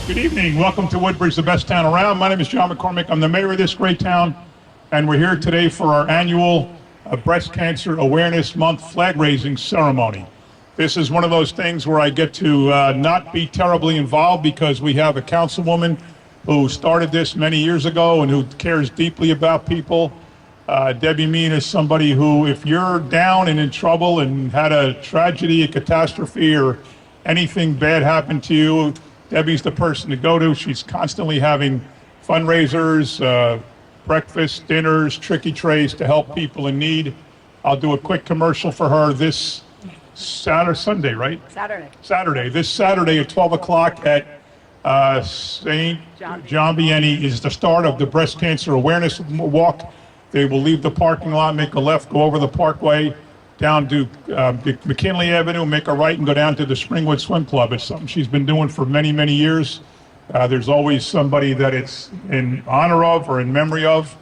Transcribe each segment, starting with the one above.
Good evening. Welcome to Woodbridge, the best town around. My name is John McCormick. I'm the mayor of this great town, and we're here today for our annual Breast Cancer Awareness Month flag raising ceremony. This is one of those things where I get to not be terribly involved because we have a councilwoman who started this many years ago and who cares deeply about people. Debbie Mean is somebody who, if you're down and in trouble and had a tragedy, a catastrophe, or anything bad happen to you, Debbie's the person to go to. She's constantly having fundraisers, breakfast, dinners, tricky trays to help people in need. I'll do a quick commercial for her this Sunday, right? Saturday. This Saturday at 12 o'clock at St. John Vianney is the start of the Breast Cancer Awareness Walk. They will leave the parking lot, make a left, go over the parkway, down to McKinley Avenue, make a right, and go down to the Springwood Swim Club. It's something she's been doing for many, many years. There's always somebody that it's in honor of or in memory of.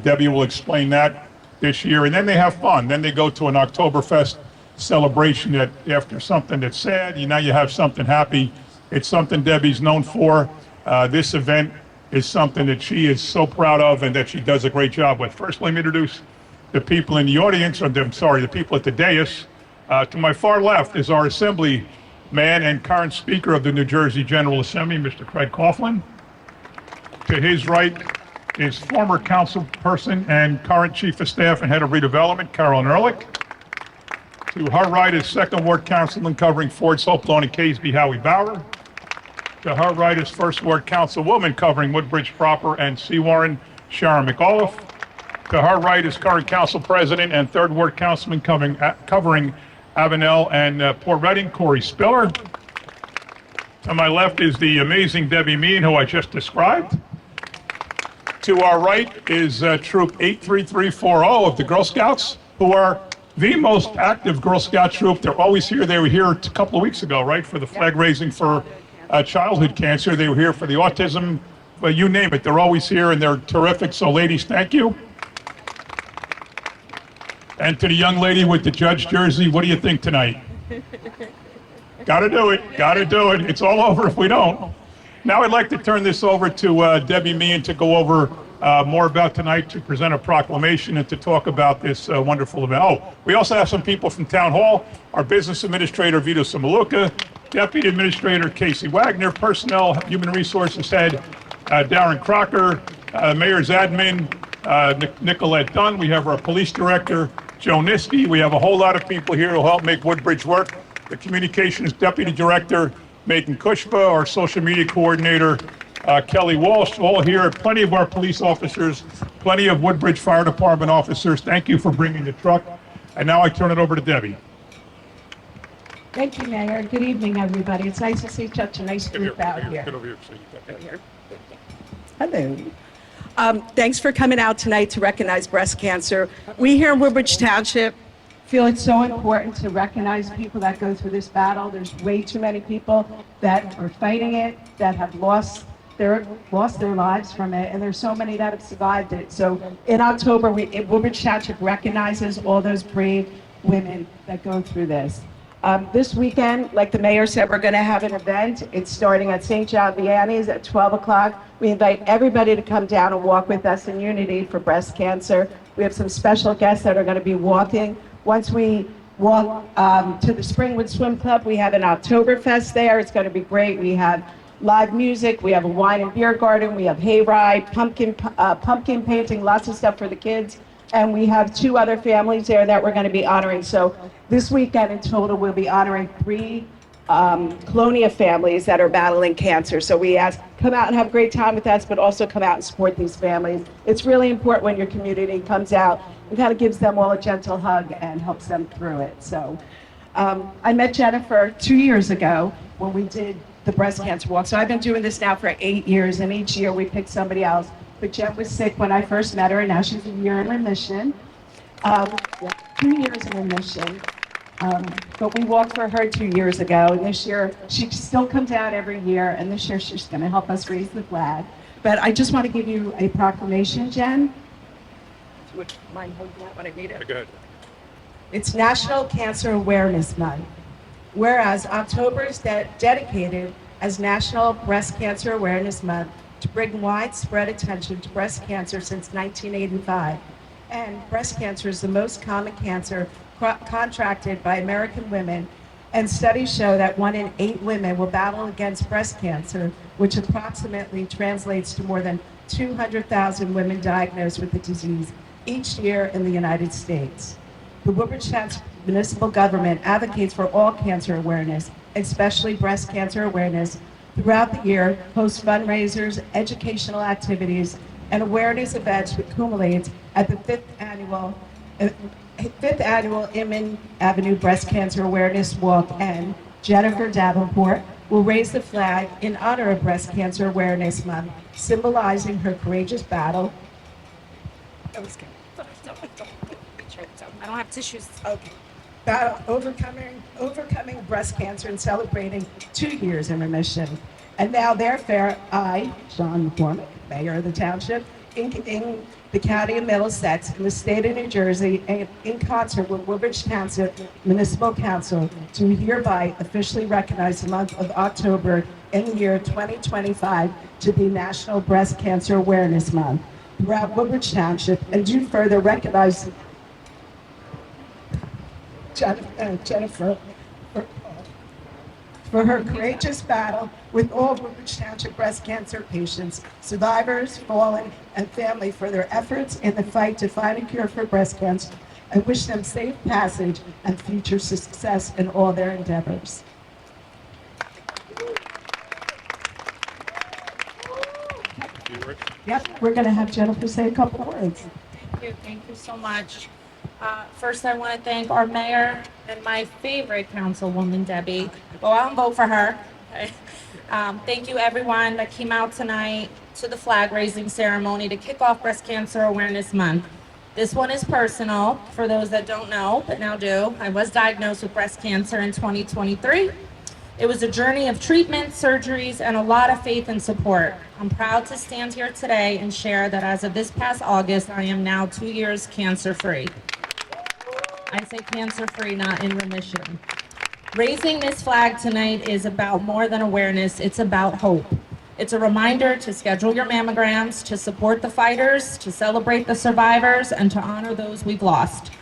Debbie will explain that this year. And then they have fun. Then they go to an Oktoberfest celebration that after something that's sad, now you have something happy. It's something Debbie's known for. This event is something that she is so proud of and that she does a great job with. First, let me introduce the people in the audience, the people at the dais. To my far left is our Assemblyman and current Speaker of the New Jersey General Assembly, Mr. Craig Coughlin. To his right is former councilperson and current Chief of Staff and Head of Redevelopment, Carolyn Ehrlich. To her right is Second Ward Councilman covering Ford's, Hope Lawn, and Caseby, Howie Bauer. To her right is First Ward Councilwoman covering Woodbridge Proper and Seawarren, Sharon McAuliffe. To her right is current Council President and Third Ward Councilman covering Avenel and Port Reading, Corey Spiller. To my left is the amazing Debbie Mean, who I just described. To our right is Troop 83340 of the Girl Scouts, who are the most active Girl Scout troop. They're always here. They were here a couple of weeks ago, right, for the flag raising for childhood cancer. They were here for the autism, but you name it. They're always here, and they're terrific. So, ladies, thank you. And to the young lady with the judge jersey, what do you think tonight? Gotta do it. Gotta do it. It's all over if we don't. Now I'd like to turn this over to Debbie Meehan to go over more about tonight, to present a proclamation and to talk about this wonderful event. Oh, we also have some people from Town Hall, our Business Administrator, Vito Samaluka, Deputy Administrator, Casey Wagner, Personnel, Human Resources Head, Darren Crocker, Mayor's Admin, Nicolette Dunn. We have our Police Director, Joe Niski. We have a whole lot of people here who help make Woodbridge work. The Communications Deputy Director, Megan Kushba, our Social Media Coordinator, Kelly Walsh, all here. Plenty of our police officers, plenty of Woodbridge Fire Department officers. Thank you for bringing the truck. And now I turn it over to Debbie. Thank you, Mayor. Good evening, everybody. It's nice to see such a nice group out here. Get over here. So you got that. Hello. Thanks for coming out tonight to recognize breast cancer. We here in Woodbridge Township feel it's so important to recognize people that go through this battle. There's way too many people that are fighting it, that have lost their lives from it, and there's so many that have survived it. So in October, Woodbridge Township recognizes all those brave women that go through this. This weekend, like the mayor said, we're going to have an event. It's starting at St. John Vianney's at 12 o'clock. We invite everybody to come down and walk with us in unity for breast cancer. We have some special guests that are going to be walking. Once we walk to the Springwood Swim Club, we have an Oktoberfest there. It's going to be great. We have live music. We have a wine and beer garden. We have hayride, pumpkin painting, lots of stuff for the kids. And we have 2 other families there that we're going to be honoring. So this weekend in total, we'll be honoring 3 Colonia families that are battling cancer. So we ask, come out and have a great time with us, but also come out and support these families. It's really important when your community comes out and kind of gives them all a gentle hug and helps them through it. So I met Jennifer 2 years ago when we did the breast cancer walk. So I've been doing this now for 8 years, and each year we pick somebody else. But Jen was sick when I first met her, and now she's a year in remission. 2 years in remission. But we walked for her 2 years ago, and this year she still comes out every year, and this year she's going to help us raise the flag. But I just want to give you a proclamation, Jen. Would you mind holding that when I read it? Go ahead. It's National Cancer Awareness Month. Whereas October is dedicated as National Breast Cancer Awareness Month to bring widespread attention to breast cancer since 1985. And breast cancer is the most common cancer contracted by American women, and studies show that 1 in 8 women will battle against breast cancer, which approximately translates to more than 200,000 women diagnosed with the disease each year in the United States. The Woodbridge Township municipal government advocates for all cancer awareness, especially breast cancer awareness, throughout the year, hosts fundraisers, educational activities, and awareness events which culminates at the 5th annual Inman Avenue Breast Cancer Awareness Walk, and Jennifer Davenport will raise the flag in honor of Breast Cancer Awareness Month, symbolizing her courageous battle. That was good. I don't have tissues. Okay. Battle overcoming breast cancer and celebrating 2 years in remission. And now, therefore, I, John McCormick, Mayor of the Township, in the County of Middlesex, in the State of New Jersey, and in concert with Woodbridge Township Municipal Council, do hereby officially recognize the month of October in the year 2025 to be National Breast Cancer Awareness Month throughout Woodbridge Township, and do further recognize Jennifer for her courageous battle with all Woodbridge Township breast cancer patients, survivors, fallen, and family for their efforts in the fight to find a cure for breast cancer, and wish them safe passage and future success in all their endeavors. Yep, we're going to have Jennifer say a couple of words. Thank you so much. First, I want to thank our mayor and my favorite councilwoman, Debbie. Go out and vote for her. Okay. Thank you, everyone that came out tonight to the flag raising ceremony to kick off Breast Cancer Awareness Month. This one is personal for those that don't know, but now do. I was diagnosed with breast cancer in 2023. It was a journey of treatment, surgeries, and a lot of faith and support. I'm proud to stand here today and share that as of this past August, I am now 2 years cancer-free. I say cancer-free, not in remission. Raising this flag tonight is about more than awareness, it's about hope. It's a reminder to schedule your mammograms, to support the fighters, to celebrate the survivors, and to honor those we've lost.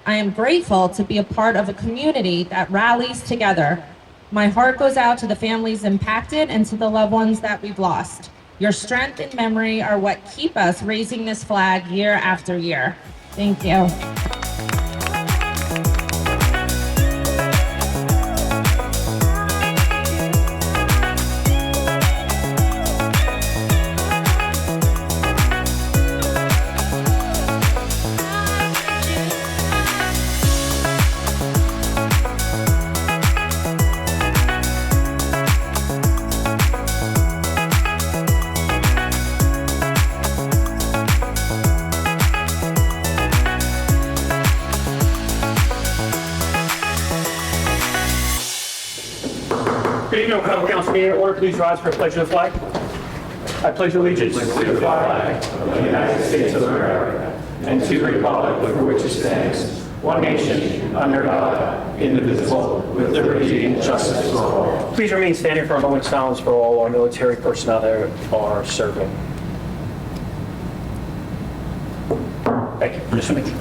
I am grateful to be a part of a community that rallies together. My heart goes out to the families impacted and to the loved ones that we've lost. Your strength and memory are what keep us raising this flag year after year. Thank you. Good evening, Council meeting. Order, please rise for a pledge of the flag. I pledge allegiance to the flag of the United States of America and to the republic for which it stands, one nation, under God, indivisible, with liberty and justice for all. Please remain standing for a moment's silence for all our military personnel that are serving. Thank you. Mr. Mitchell.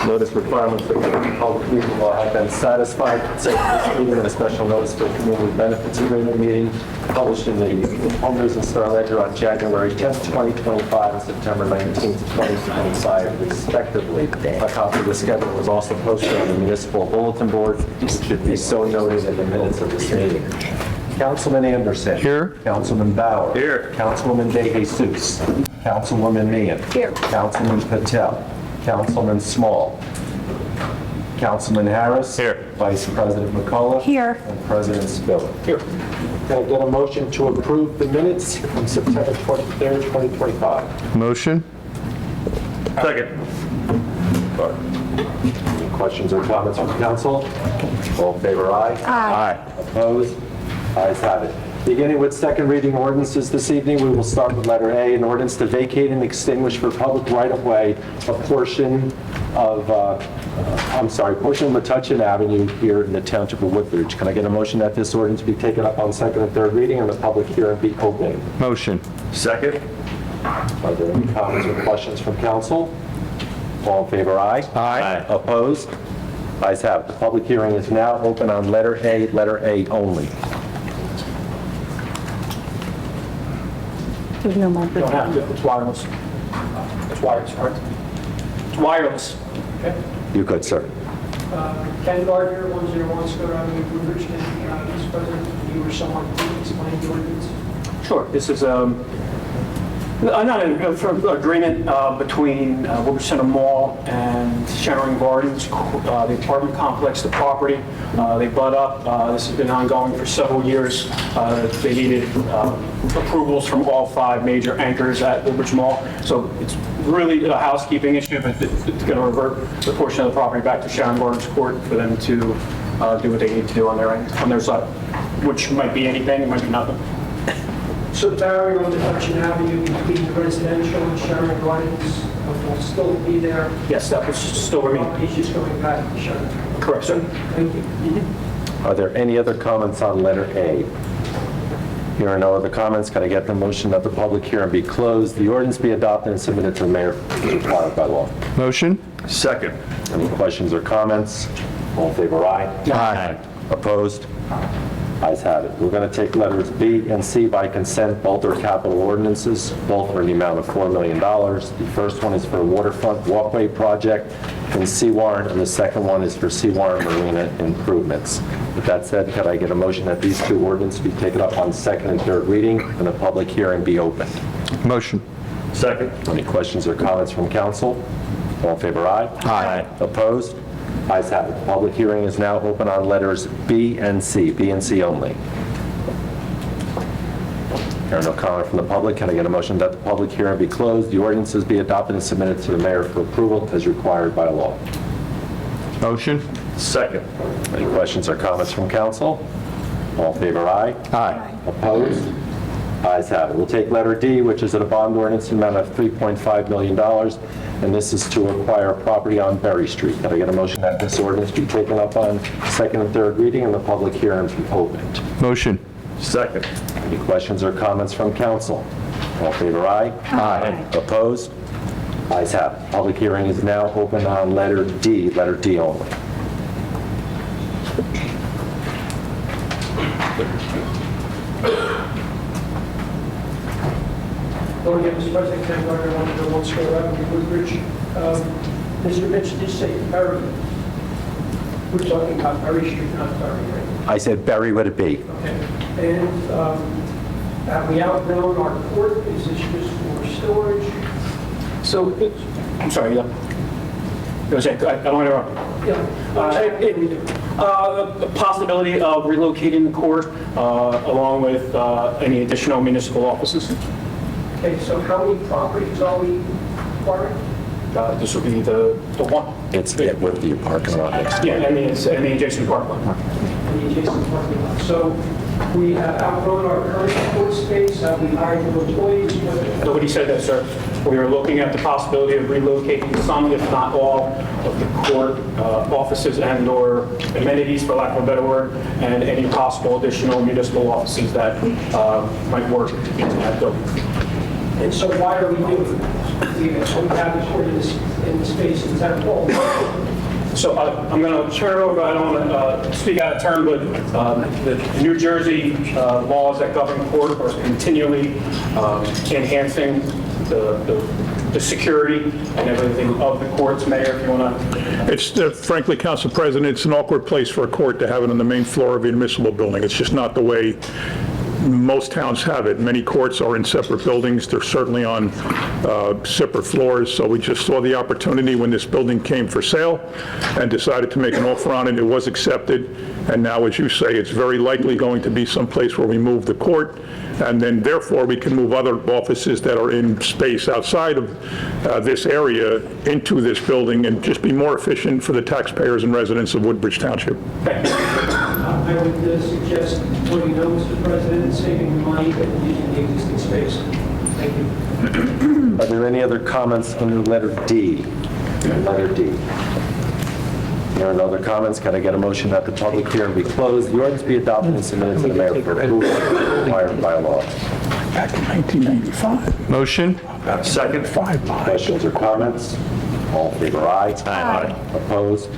Notice requirements for public meeting law have been satisfied. This meeting and a special notice for community benefits agreement meeting published in the Home News and Star Ledger on January 10th, 2025 and September 19th, 2025, respectively. A copy of the schedule was also posted on the municipal bulletin board. It should be so noted in the minutes of this meeting. Councilman Anderson. Here. Councilman Bauer. Here. Councilwoman De Jesus. Councilwoman Meehan. Here. Councilman Patel. Councilman Small. Councilman Harris. Here. Vice President McCullough. Here. And President Spiller. Here. Can I get a motion to approve the minutes from September 23rd, 2025? Motion? Second. Any questions or comments from council? All in favor, aye? Aye. Opposed? Ayes have it. Beginning with second reading ordinances this evening, we will start with letter A, an ordinance to vacate and extinguish for public right-of-way a portion portion of Metuchen Avenue here in the Township of Woodbridge. Can I get a motion that this ordinance be taken up on second and third reading and the public hearing be opened? Motion. Second? Are there any comments or questions from council? All in favor, aye? Aye. Opposed? Ayes have it. The public hearing is now open on letter A only. There's no more. You don't have to, it's wireless. It's wireless, correct? It's wireless. You good, sir? Ken Gardner, 101 Scott Avenue, Woodbridge, Vice President. You were someone to explain the ordinance? Sure. This is not an agreement between Woodbridge Center Mall and Sharon Gardens, the apartment complex, the property. They butt up. This has been ongoing for several years. They needed approvals from all 5 major anchors at Woodbridge Mall. So it's really a housekeeping issue, but it's going to revert the portion of the property back to Sharon Gardens Court for them to do what they need to do on their end, on their side, which might be anything, it might be nothing. So the barrier on Metuchen Avenue between the residential and Sharon Gardens will still be there? Yes, that was still remain. He's just going back to Sharon. Correct, sir. Thank you. Are there any other comments on letter A? Here are no other comments. Can I get the motion that the public hearing be closed, the ordinance be adopted and submitted to the mayor as required by law? Motion. Second? Any questions or comments? All in favor, aye? Aye. Opposed? Ayes have it. We're going to take letters B and C by consent. Both are capital ordinances. Both are in the amount of $4 million. The first one is for a waterfront walkway project in Seawarren, and the second one is for Seawarren Marina improvements. With that said, could I get a motion that these 2 ordinances be taken up on second and third reading and the public hearing be opened? Motion. Second? Any questions or comments from council? All in favor, aye? Aye. Opposed? Ayes have it. The public hearing is now open on letters B and C only. There are no comments from the public. Can I get a motion that the public hearing be closed, the ordinances be adopted and submitted to the mayor for approval as required by law? Motion. Second? Any questions or comments from council? All in favor, aye? Aye. Opposed? Ayes have it. We'll take letter D, which is a bond ordinance in the amount of $3.5 million, and this is to acquire property on Berry Street. Can I get a motion that this ordinance be taken up on second and third reading and the public hearing be opened? Motion. Second? Any questions or comments from council? All in favor, aye? Aye. Opposed? Ayes have it. Public hearing is now open on letter D only. Hello again, Mr. President, Ken Gardner, 101 Scott Avenue, Woodbridge. Mr. Mitch did say Berry. We're talking about Berry Street, not Berry, right? I said Berry, would it be? Okay. And have we outgrown our court? Is this just for storage? So, I'm sorry, yeah. I don't want to interrupt. Yeah. A possibility of relocating the court along with any additional municipal offices. Okay, so how many properties are we acquiring? This would be the one. It's with the parking lot next. Yeah, I mean, it's in the adjacent parking lot. In the adjacent parking lot. So we have outgrown our current court space. Have we hired new employees? Nobody said that, sir. We are looking at the possibility of relocating some, if not all, of the court offices and/or amenities, for lack of a better word, and any possible additional municipal offices that might work into that building. And so why are we doing this? We have this ordinance in the space in town hall. So I'm going to turn it over, I don't want to speak out of turn, but the New Jersey laws that govern court are continually enhancing the security and everything of the courts. Mayor, if you want to. It's, frankly, Council President, it's an awkward place for a court to have it on the main floor of a municipal building. It's just not the way most towns have it. Many courts are in separate buildings. They're certainly on separate floors. So we just saw the opportunity when this building came for sale and decided to make an offer on it. It was accepted. And now, as you say, it's very likely going to be someplace where we move the court. And then, therefore, we can move other offices that are in space outside of this area into this building and just be more efficient for the taxpayers and residents of Woodbridge Township. I would suggest putting no, Mr. President, saving money but using the existing space. Thank you. Are there any other comments under letter D? Letter D. There are no other comments. Can I get a motion that the public hearing be closed, the ordinance be adopted and submitted to the mayor for approval as required by law? Back in 1995. Motion? Second. 5 miles. Questions or comments? All in favor, aye. Aye. Opposed?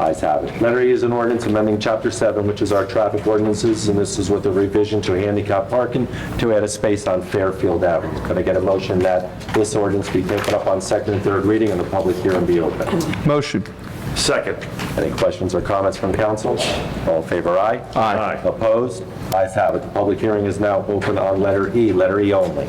Ayes have it. Letter E is an ordinance amending Chapter 7, which is our traffic ordinances, and this is with a revision to handicap parking to add a space on Fairfield Avenue. Could I get a motion that this ordinance be taken up on second and third reading and the public hearing be open? Motion? Second. Any questions or comments from council? All in favor, aye. Aye. Opposed? Ayes have it. The public hearing is now open on letter E only.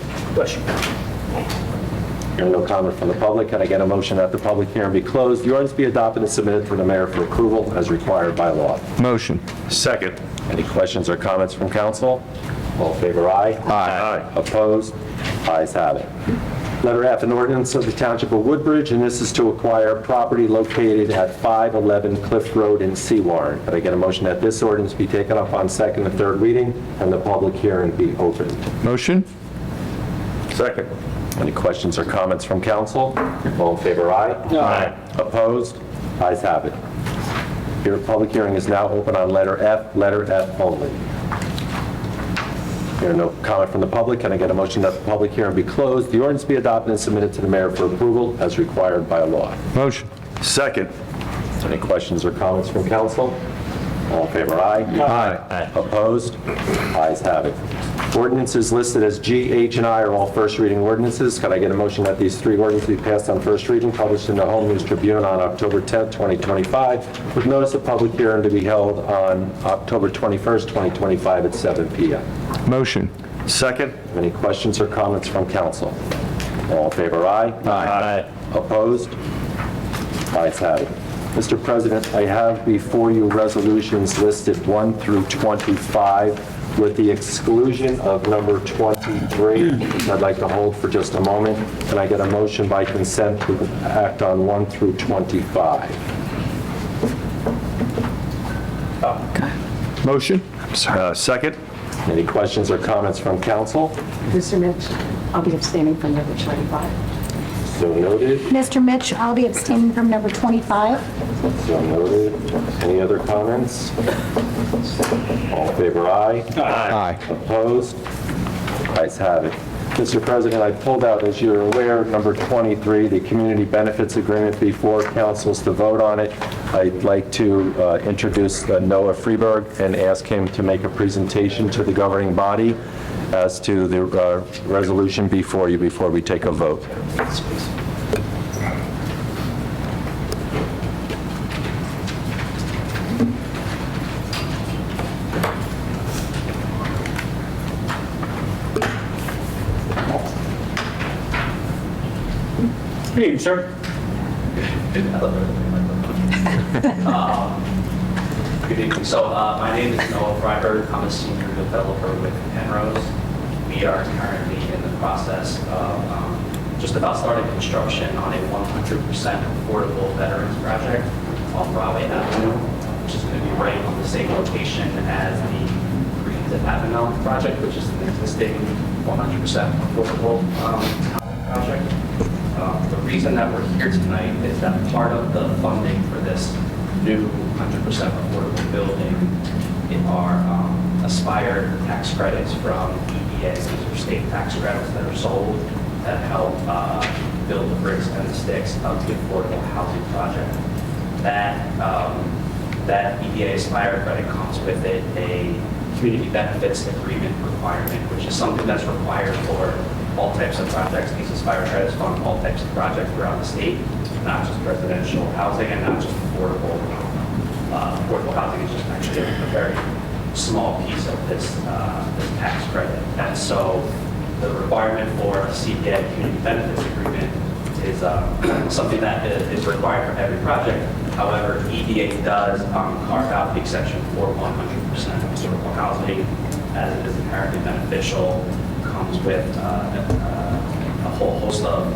Hearing no comment from the public, can I get a motion that the public hearing be closed, the ordinance be adopted and submitted to the mayor for approval as required by law? Motion? Second. Any questions or comments from council? All in favor, aye. Aye. Opposed? Ayes have it. Letter F, an ordinance of the Township of Woodbridge, and this is to acquire property located at 511 Cliff Road in Seawarren. Could I get a motion that this ordinance be taken up on second and third reading and the public hearing be opened? Motion? Second. Any questions or comments from council? All in favor, aye. Aye. Opposed? Ayes have it. Your public hearing is now open on letter F only. Hearing no comment from the public, can I get a motion that the public hearing be closed, the ordinance be adopted and submitted to the mayor for approval as required by law? Motion? Second. Any questions or comments from council? All in favor, aye. Aye. Opposed? Ayes have it. Ordinances listed as G, H, and I are all first reading ordinances. Can I get a motion that these three ordinances be passed on first reading, published in the Home News Tribune on October 10th, 2025, with notice of public hearing to be held on October 21st, 2025 at 7 p.m.? Motion? Second. Any questions or comments from council? All in favor, aye. Aye. Opposed? Ayes have it. Mr. President, I have before you resolutions listed 1 through 25 with the exclusion of number 23, which I'd like to hold for just a moment. Can I get a motion by consent to act on 1 through 25? Motion? Second. Any questions or comments from council? Mr. Mitch, I'll be abstaining from number 25. So noted. Mr. Mitch, I'll be abstaining from number 25. So noted. Any other comments? All in favor, aye. Aye. Opposed? Ayes have it. Mr. President, I pulled out, as you're aware, number 23, the Community Benefits Agreement before councils to vote on it. I'd like to introduce Noah Freeberg and ask him to make a presentation to the governing body as to the resolution before you, before we take a vote. Good evening, sir. Good evening. So my name is Noah Freiberg. I'm a senior developer with Penrose. We are currently in the process of just about starting construction on a 100% affordable veterans project on Broadway Avenue, which is going to be right on the same location as the Greens at Avenel project, which is an existing 100% affordable project. The reason that we're here tonight is that part of the funding for this new 100% affordable building are aspired tax credits from EDA. These are state tax credits that are sold that help build the bricks and the sticks of the affordable housing project. That EDA aspired credit comes with it a community benefits agreement requirement, which is something that's required for all types of projects. These Aspire credits fund all types of projects throughout the state, not just residential housing and not just affordable. Affordable housing is just actually a very small piece of this tax credit. And so the requirement for a CPA community benefits agreement is something that is required for every project. However, EDA does carve out the exception for 100% affordable housing, as it is inherently beneficial, comes with a whole host of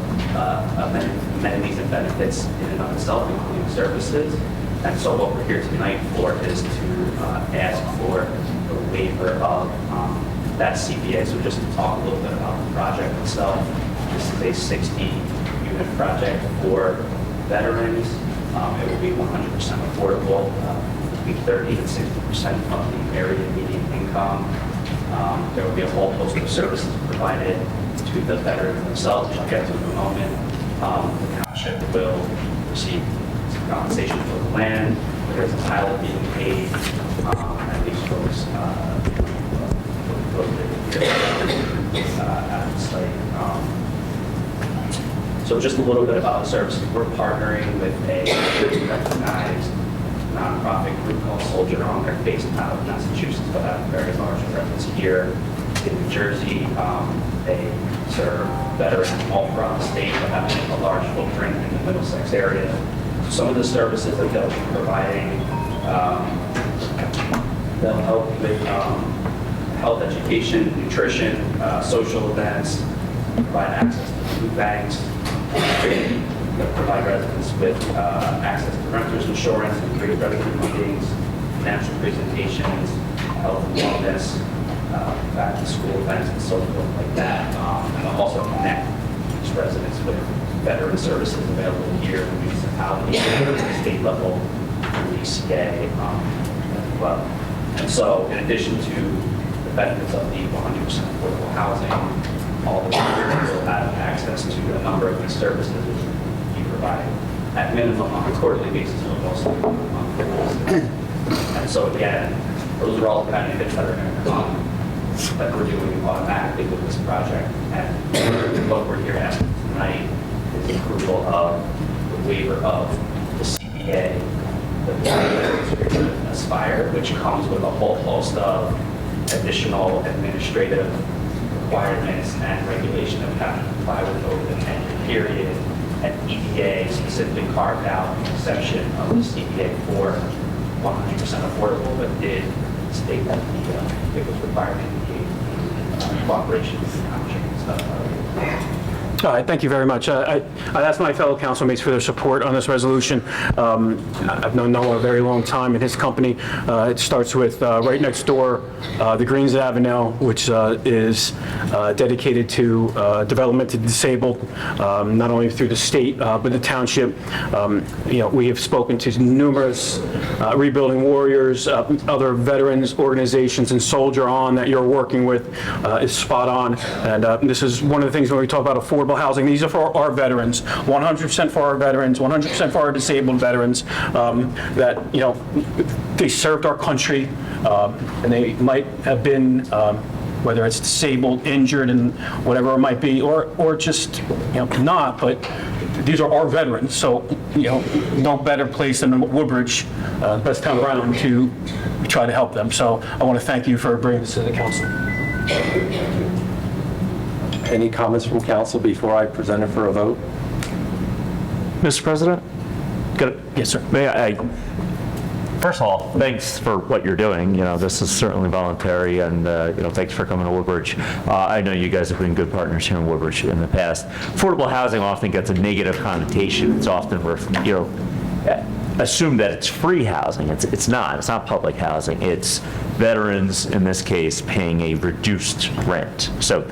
amenities and benefits in and of itself, including services. And so what we're here tonight for is to ask for the waiver of that CPA. So just to talk a little bit about the project itself, this is a 60-unit project for veterans. It will be 100% affordable, between 30 and 60% of the area median income. There will be a whole host of services provided to the veterans themselves, which I'll get to in a moment. The township will receive some compensation for the land. There's a pilot being paid, and these folks at the site. So just a little bit about the services. We're partnering with a recognized nonprofit group called Soldier On. They're based out of Massachusetts, but have a very large presence here in New Jersey. They serve veterans all throughout the state, but have a large footprint in the Middlesex area. So some of the services that they'll be providing, they'll help with health education, nutrition, social events, provide access to food banks, provide residents with access to renter's insurance, and free resident meetings, financial presentations, health and wellness, back to school events and so forth like that. And they'll also connect each residents with veteran services available here in the municipality, at the state level, through ECA as well. And so in addition to the benefits of the 100% affordable housing, all the veterans will have access to a number of these services which we provide at minimum on a quarterly basis, but also on a monthly basis. And so again, those are all the benefits that are going to come that we're doing automatically with this project. And what we're here asking tonight is approval of the waiver of the CBA, the Aspire, which comes with a whole host of additional administrative requirements and regulation that we have to comply with over the 10-year period. And EDA specifically carved out an exception of the CBA for 100% affordable, but did state that it was required in the cooperation with the township and stuff. All right, thank you very much. I ask my fellow council mates for their support on this resolution. I've known Noah a very long time in his company. It starts with right next door, the Greens Avenue, which is dedicated to development to disabled, not only through the state, but the township. We have spoken to numerous Rebuilding Warriors, other veterans organizations, and Soldier On that you're working with is spot on. And this is one of the things when we talk about affordable housing. These are for our veterans, 100% for our veterans, 100% for our disabled veterans that, they served our country and they might have been, whether it's disabled, injured, and whatever it might be, or just, not, but these are our veterans. So, no better place than Woodbridge, best town around, to try to help them. So I want to thank you for bringing this to the council. Any comments from council before I present it for a vote? Mr. President? Yes, sir. May I, first of all, thanks for what you're doing. This is certainly voluntary, and thanks for coming to Woodbridge. I know you guys have been good partners here in Woodbridge in the past. Affordable housing often gets a negative connotation. It's often, assumed that it's free housing. It's not. It's not public housing. It's veterans, in this case, paying a reduced rent. So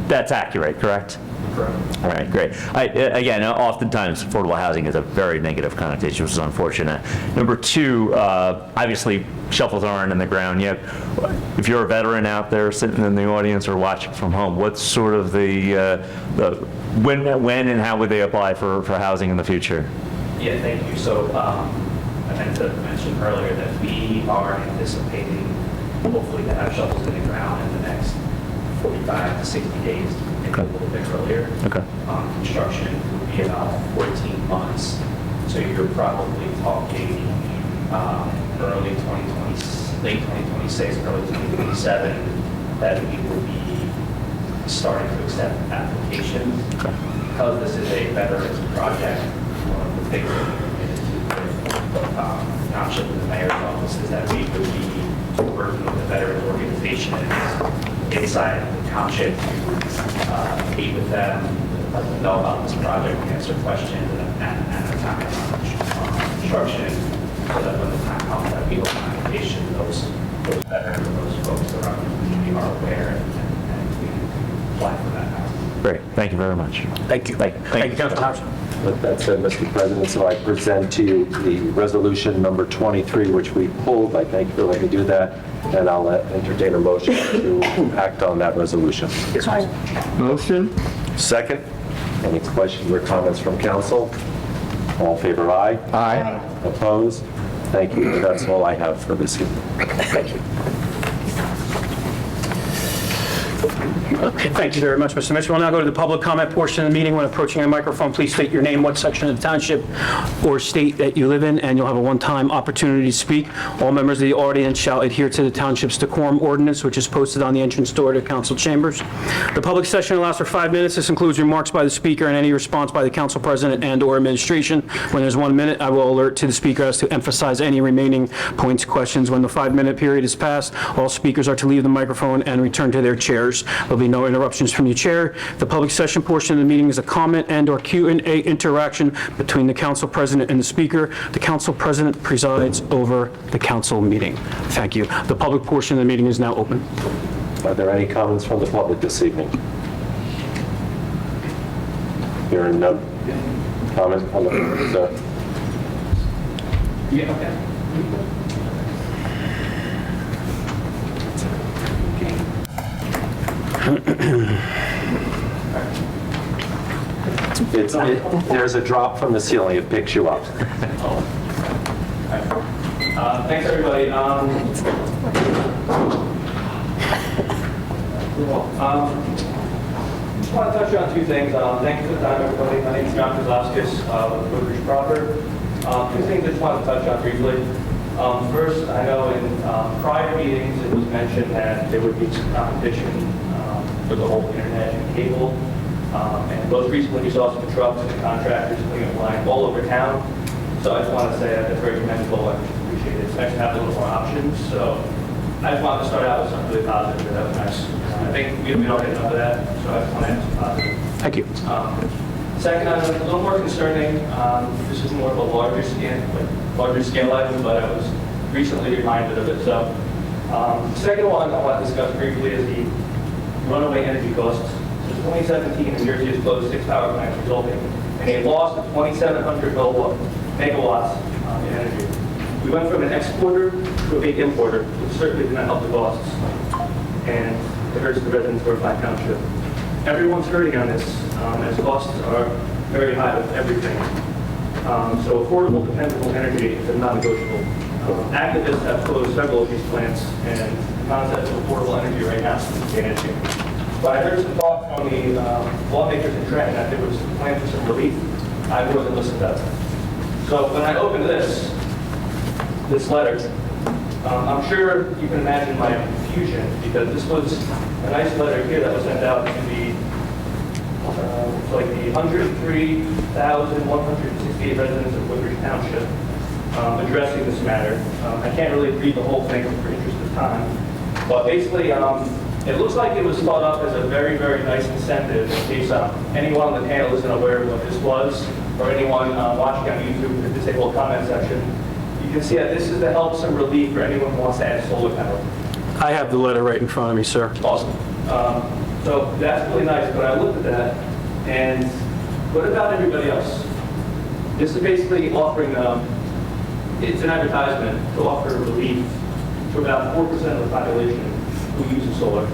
that's accurate, correct? Correct. All right, great. Again, oftentimes affordable housing is a very negative connotation, which is unfortunate. Number two, obviously, shovels aren't in the ground yet. If you're a veteran out there sitting in the audience or watching from home, what's sort of the when and how would they apply for housing in the future? Yeah, thank you. So I meant to mention earlier that we are anticipating hopefully to have shovels in the ground in the next 45 to 60 days, maybe a little bit earlier. Okay. Construction will be about 14 months. So you're probably talking early 2020, late 2026, early 2027 that we will be starting to accept applications. Okay. Because this is a veterans project, one of the things that we're committed to with the township and the mayor's office is that we would be working with the veteran organizations inside the township to meet with them, let them know about this project, answer questions, and a time on construction, so that when the time comes that we open application, those veterans, those folks around the community are aware and we can apply for that housing. Great. Thank you very much. Thank you. Thank you. Councilor Thompson. With that said, Mr. President, so I present to you the resolution number 23, which we pulled. I thank you for letting me do that, and I'll entertain a motion to act on that resolution. Motion? Second? Any questions or comments from council? All in favor, aye. Aye. Opposed? Thank you. That's all I have for this evening. Thank you. Okay, thank you very much, Mr. Mitchell. We'll now go to the public comment portion of the meeting. When approaching a microphone, please state your name, what section of the township or state that you live in, and you'll have a one-time opportunity to speak. All members of the audience shall adhere to the township's decorum ordinance, which is posted on the entrance door to council chambers. The public session allows for 5 minutes. This includes remarks by the speaker and any response by the council president and/or administration. When there's 1 minute, I will alert to the speaker as to emphasize any remaining points, questions. When the 5-minute period is passed, all speakers are to leave the microphone and return to their chairs. There'll be no interruptions from your chair. The public session portion of the meeting is a comment and/or Q&A interaction between the council president and the speaker. The council president presides over the council meeting. Thank you. The public portion of the meeting is now open. Are there any comments from the public this evening? Hearing none. Comment from the, sir? Yeah, okay. There's a drop from the ceiling. It picks you up. Thanks, everybody. Just want to touch on 2 things. Thank you for the time, everybody. My name is John Kozlowskis with Woodbridge Proper. 2 things I just want to touch on briefly. First, I know in prior meetings it was mentioned that there would be some competition for the whole internet and cable. And most recently, we saw some trucks and contractors putting up lines all over town. So I just want to say that that's very commendable. I appreciate it. It's nice to have a little more options. So I just wanted to start out with something really positive. That was nice. I think we don't get enough of that. So I just want to add some positive. Thank you. Second item, a little more concerning. This is more of a larger scale item, but I was recently reminded of it. So the second one I want to discuss briefly is the runaway energy costs. Since 2017, New Jersey has closed 6 power plants, resulting in a loss of 2,700 megawatts in energy. We went from an exporter to a big importer, which certainly did not help the costs, and it hurts the residents of our fine township. Everyone's hurting on this, as costs are very high with everything. So affordable, dependable energy is non-negotiable. Activists have closed several of these plants, and the concept of affordable energy right now is vanishing. But I heard some talk from the lawmakers in Trenton that there was a plan for some relief. I wasn't listening to that. So when I opened this letter, I'm sure you can imagine my confusion, because this was a nice letter here that was sent out to the like the 103,168 residents of Woodbridge Township addressing this matter. I can't really read the whole thing for interest of time, but basically it looks like it was thought up as a very, very nice incentive in case anyone on the panel isn't aware of what this was, or anyone watching on YouTube in the disabled comment section. You can see that this is to help some relief for anyone who wants to add solar panel. I have the letter right in front of me, sir. Awesome. So that's really nice, but I looked at that, and what about everybody else? This is basically offering, it's an advertisement to offer relief to about 4% of the population who uses solar.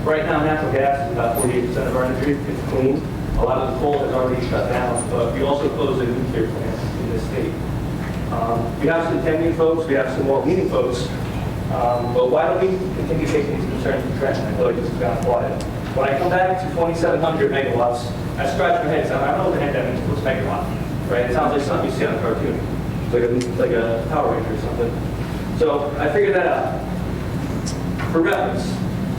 Right now, natural gas is about 48% of our energy. It's clean. A lot of the coal has already shut down, but we also closed a nuclear plant in this state. We have some Tennian folks, we have some well-meaning folks, but why don't we continue taking these concerns to Trenton? I feel like this has gone quiet. When I come back to 2,700 megawatts, I scratch my head, so I don't know what the heck that means. What's megawatt? Right? It sounds like something you see on a cartoon. It's like a Power Ranger or something. So I figured that out. For reference,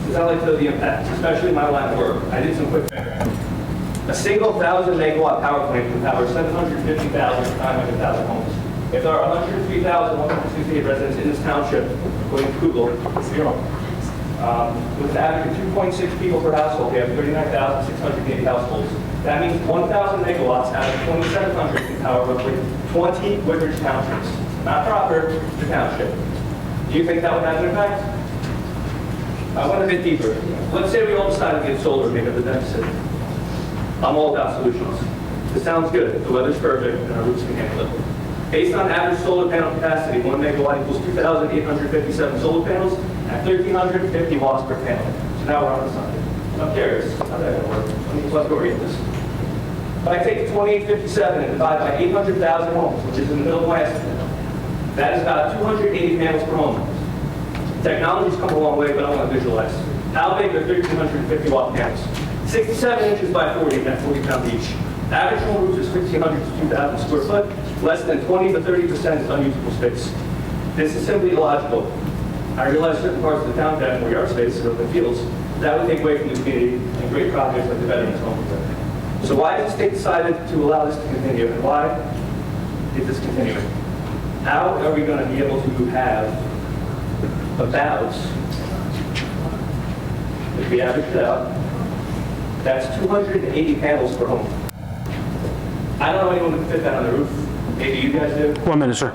since I like to know the impacts, especially in my line of work, I did some quick figuring. A single 1,000 megawatt power plant can power 750,000 to 900,000 homes. If there are 103,168 residents in this township, according to Google, it's 0. With an average of 2.6 people per household, we have 39,680 households. That means 1,000 megawatts out of 2,700 can power roughly 20 Woodbridge townships. Not proper, the township. Do you think that would have an impact? I went a bit deeper. Let's say we all decided to get solar and make up the deficit. I'm all about solutions. This sounds good. The weather's perfect and our roofs can handle it. Based on average solar panel capacity, 1 megawatt equals 2,857 solar panels at 1,350 watts per panel. So now we're on the subject. I'm curious, how's that going to work? Let's go read this. If I take 2857 and divide by 800,000 homes, which is in the middle of my estimate, that is about 280 panels per home. Technology's come a long way, but I want to visualize. How big are 1,350 watt panels? 67 inches by 40 at 40 pounds each. Average home roof is 1,500 to 2,000 square foot. Less than 20 to 30% is unusable space. This is simply illogical. I realize certain parts of the town have more yard space and open fields. That would take away from the community and great projects like the Veterans Home. So why has the state decided to allow this to continue, and why is this continuing? How are we going to be able to have about, if we average it out, that's 280 panels per home. I don't know anyone who can fit that on the roof. Maybe you guys do. 1 minute, sir.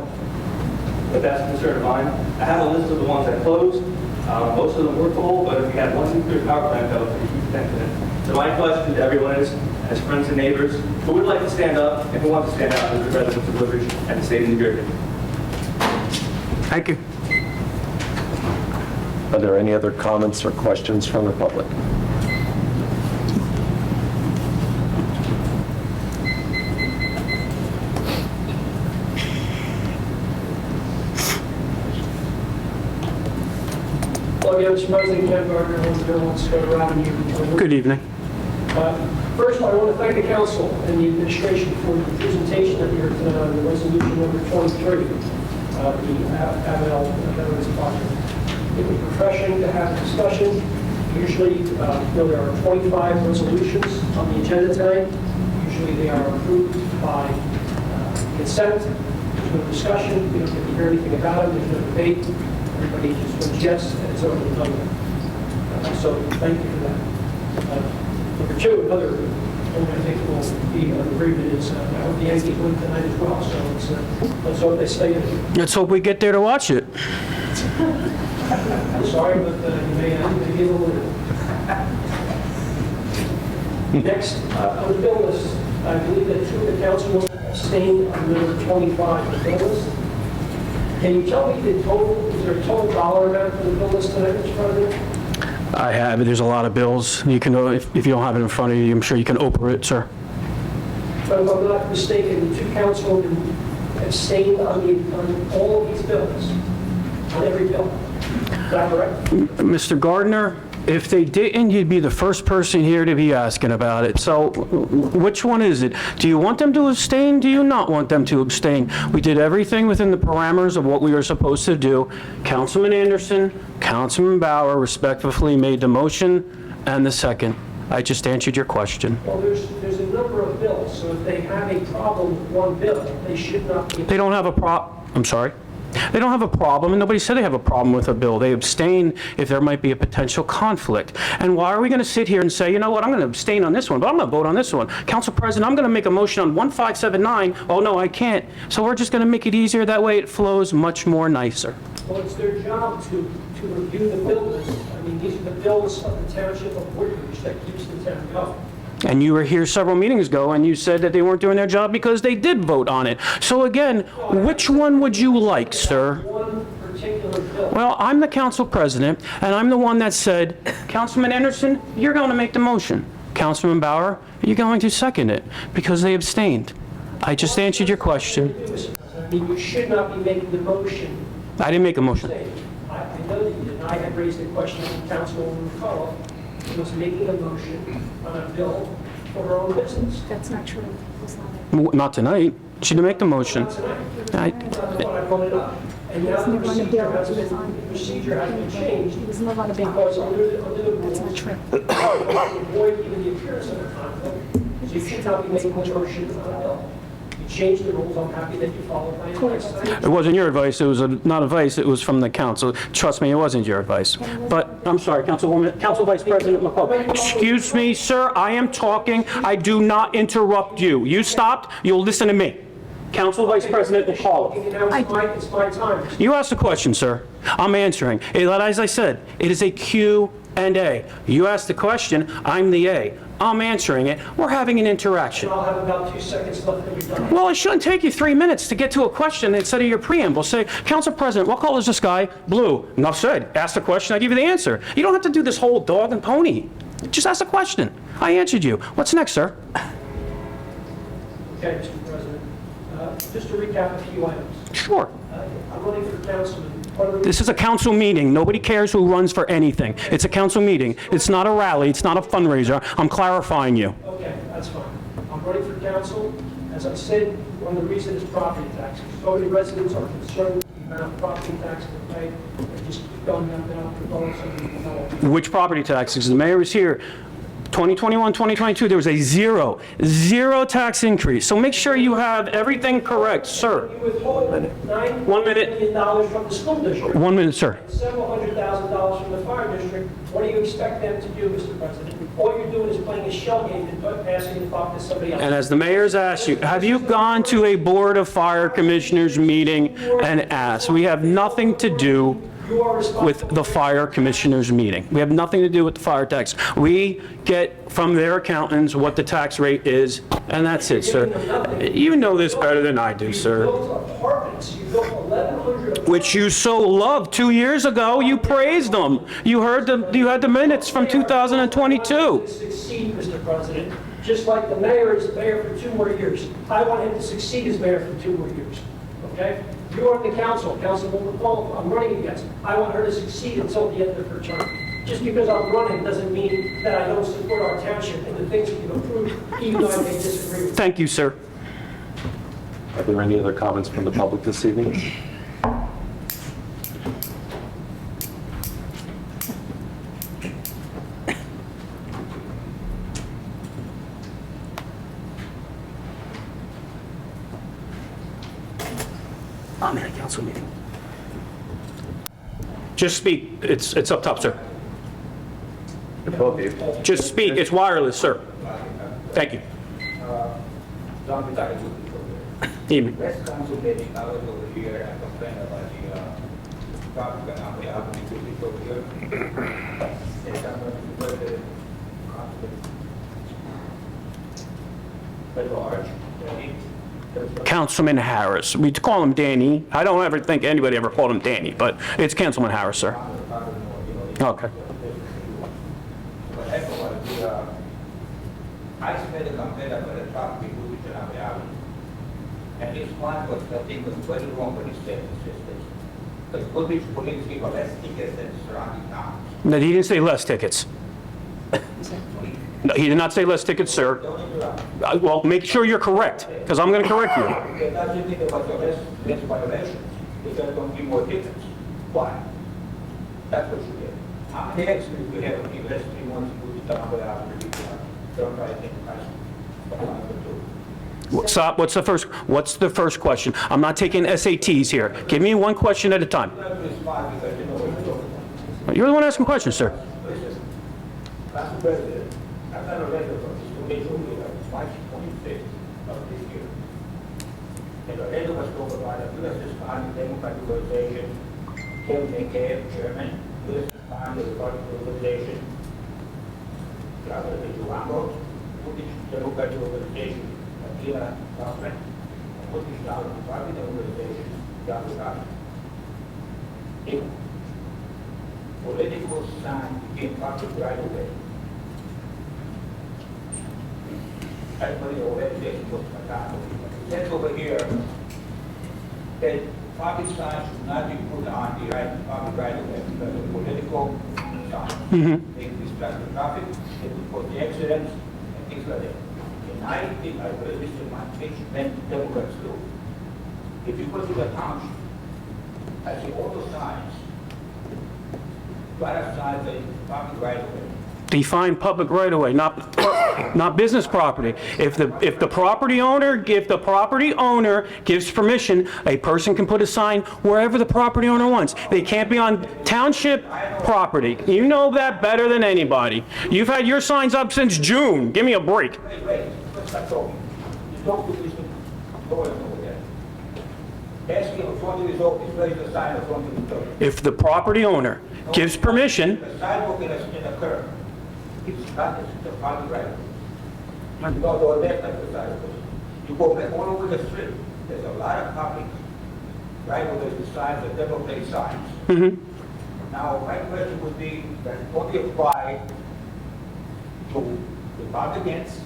But that's a concern of mine. I have a list of the ones that closed. Most of them were full, but if we had one nuclear power plant, that would be a huge benefit. So my question to everyone is, as friends and neighbors, who would like to stand up and who wants to stand out with the residents of Woodbridge and the state of New Jersey? Thank you. Are there any other comments or questions from the public? Hello again, Mr. President, Ken Gardner, on Scott Avenue. Good evening. First, I want to thank the council and the administration for the presentation of your the resolution number 23, the Avenel Veterans Project. It was refreshing to have a discussion. Usually, there are 25 resolutions on the agenda tonight. Usually, they are approved by consent. There's no discussion. We don't get to hear anything about it. There's no debate. Everybody just votes yes, and it's over and done with. So thank you for that. Number two, another one I think will be an agreement is I hope the Yankees win tonight as well. So let's hope they stay in it. Let's hope we get there to watch it. I'm sorry, but you may be able to. Next, on the bill list, I believe that two of the councilmen abstained on number 25 of the bill list. Can you tell me the total, is there a total dollar amount for the bill list tonight, Mr. President? I have it. There's a lot of bills. You can, if you don't have it in front of you, I'm sure you can open it, sir. But if I'm not mistaken, the two councilmen abstained on all of these bills, on every bill. Is that correct? Mr. Gardner, if they didn't, you'd be the first person here to be asking about it. So which one is it? Do you want them to abstain? Do you not want them to abstain? We did everything within the parameters of what we were supposed to do. Councilman Anderson, Councilman Bauer respectfully made the motion and the second. I just answered your question. Well, there's a number of bills, so if they have a problem with one bill, they should not be. They don't have a I'm sorry? They don't have a problem, and nobody said they have a problem with a bill. They abstain if there might be a potential conflict. And why are we going to sit here and say, you know what, I'm going to abstain on this one, but I'm going to vote on this one. Council President, I'm going to make a motion on 1579. Oh, no, I can't. So we're just going to make it easier. That way it flows much more nicer. Well, it's their job to review the bill list. I mean, these are the bills of the township of Woodbridge that keeps the town going. And you were here several meetings ago, and you said that they weren't doing their job because they did vote on it. So again, which one would you like, sir? One particular bill. Well, I'm the council president, and I'm the one that said, Councilman Anderson, you're going to make the motion. Councilman Bauer, you're going to second it, because they abstained. I just answered your question. I mean, you should not be making the motion. I didn't make a motion. I know that you did. I had raised the question with Councilwoman McCullough. She was making a motion on a bill for her own business. That's not true. It's not. Not tonight. She didn't make the motion. That's what I brought it up. And now the procedure has been changed. It was never on a bill. Because under the rules, That's not true. to avoid even the appearance of a conflict, you should not be making a motion on a bill. You changed the rules. I'm happy that you followed my advice. It wasn't your advice. It was not advice. It was from the council. Trust me, it wasn't your advice. But I'm sorry, Council Vice President McCullough. Excuse me, sir. I am talking. I do not interrupt you. You stopped. You'll listen to me. Council Vice President McCullough. Now it's my time. You asked a question, sir. I'm answering. As I said, it is a Q&A. You asked the question. I'm the A. I'm answering it. We're having an interaction. I'll have about 2 seconds left to be done. Well, it shouldn't take you 3 minutes to get to a question instead of your preamble. Say, Council President, what color is the sky? Blue. Enough said. Ask the question, I give you the answer. You don't have to do this whole dog and pony. Just ask the question. I answered you. What's next, sir? Okay, Mr. President. Just to recap a few items. Sure. I'm running for councilman. One of the This is a council meeting. Nobody cares who runs for anything. It's a council meeting. It's not a rally. It's not a fundraiser. I'm clarifying you. Okay, that's fine. I'm running for council. As I said, one of the reasons is property taxes. So many residents are concerned with the amount of property tax they pay. They just keep going up and up regardless of the Which property taxes? The mayor is here. 2021, 2022, there was a zero tax increase. So make sure you have everything correct, sir. You withhold $9 1 minute. million from the school district. 1 minute, sir. Several $100,000 from the fire district. What do you expect them to do, Mr. President? All you're doing is playing a shell game and passing the buck to somebody else. And as the mayor's asked you, have you gone to a Board of Fire Commissioners meeting and asked? We have nothing to do You are responsible. with the fire commissioners meeting. We have nothing to do with the fire tax. We get from their accountants what the tax rate is, and that's it, sir. You know this better than I do, You sir. built apartments. You built 1,100 Which you so loved 2 years ago. You praised them. You had the minutes from 2022. to succeed, Mr. President, just like the mayor is mayor for 2 more years. I want him to succeed as mayor for 2 more years, okay? You are the council, Councilwoman Paul, I'm running against. I want her to succeed until the end of her term. Just because I'm running doesn't mean that I don't support our township and the things that you've approved, even though I may disagree with you. Thank you, sir. Are there any other comments from the public this evening? I'm in a council meeting. Just speak. It's up top, sir. Just speak. It's wireless, sir. Thank you. Evening. Last council meeting, I was over here and complained about the traffic and how we have to do it over here. And I'm going to put the conflict. But large, Councilman Harris. We call him Danny. I don't ever think anybody ever called him Danny, but it's Councilman Harris, sir. Okay. I spent a complaint about the traffic in Woodbridge Township. And his plan was that thing was very wrong with his safety systems. Because Woodbridge police give a less tickets than surrounding towns. No, he didn't say less tickets. No, he did not say less tickets, sir. Well, make sure you're correct, because I'm going to correct you. Because that's the thing about your less violations. They just don't give more tickets. Why? That's what you get. How many accidents we have in less 3 months in Woodbridge Township? Don't try to think Stop. What's the first question? I'm not taking SATs here. Give me one question at a time. You're the one asking questions, sir. Mr. President, I've got a letter from the school major March 25th of this year. And the letter was over by the U.S. Party Democratic Organization, Kevin McCabe, Chairman, U.S. Party Democratic Organization, Governor Durango, Woodbridge Democratic Organization, Akira Government, Woodbridge Party Organization, Governor. If political sign became public right away, everybody already did what I got. That's over here, that public signs should not be put on the public right away because of political signs. They distract the traffic, they would cause the accidents, and things like that. And I think I will listen my speech, then Democrats do. If you go to the township, I see all the signs, right outside the public right away. Define public right of way, not business property. If the property owner gives permission, a person can put a sign wherever the property owner wants. They can't be on township property. You know that better than anybody. You've had your signs up since June. Give me a break. Wait, let's not talk. You don't put this going over there. Asking a 40 years old to place a sign in front of the door. If the property owner gives permission, The sidewalk in a curb. It's not, it's a public right. You go to that type of side of it. You go back all over the street, there's a lot of public right over the signs, the double plate signs. Now, my question would be, that only apply to the publicans,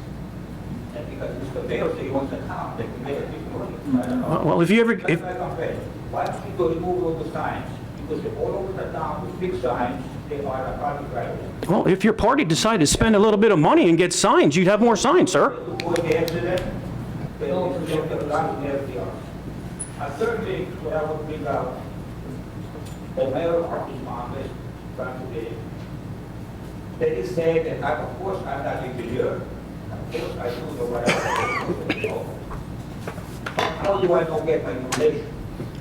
and because Mr. Mayor said he wants a town, they can make a different money. Well, if you ever, That's my complaint. Why don't you go remove all the signs? Because they're all over the town with big signs, they are a public right of way. well, if your party decided to spend a little bit of money and get signs, you'd have more signs, sir. To avoid the accident, they don't get the land and everything else. A third thing that I would bring out, the mayor of his office, Frank today, they just say that I, of course, I'm not engineer, of course, I do know what I know. How do I not get my information?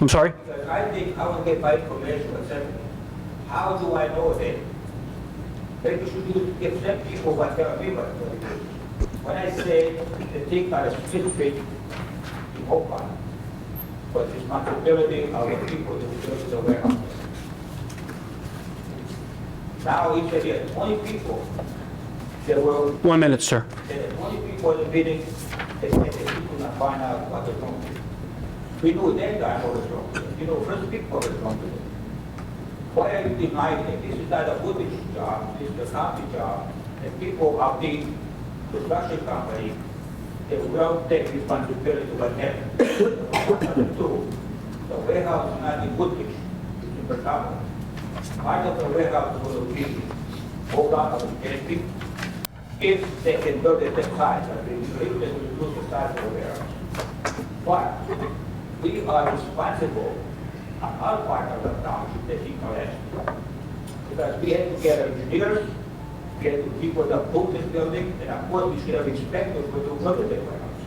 I'm sorry? Because I think I will get my information, etc. How do I know that? Maybe you should use, give them people what tell me what to do. When I say the thing that is specific to Oakland, but it's responsibility of the people who build the warehouse. Now, he said there are 20 people, there were 1 minute, sir. there are 20 people in the meeting, they said that people not find out what is wrong with it. We knew that time what was wrong with it. You know, first people what was wrong with it. Why are you denying it? This is not a Woodbridge job, this is a county job, and people of the construction company, they will take responsibility for what happened. Two, the warehouse is not in Woodbridge, it's in Bertamo. Part of the warehouse will be hold on to the people. If they can build it that size, I mean, if they reduce the size of the warehouse. But we are responsible on our part of the township that he collects. Because we had to get engineers, we had to people that built this building, and of course we should have inspectors who do look at the warehouse.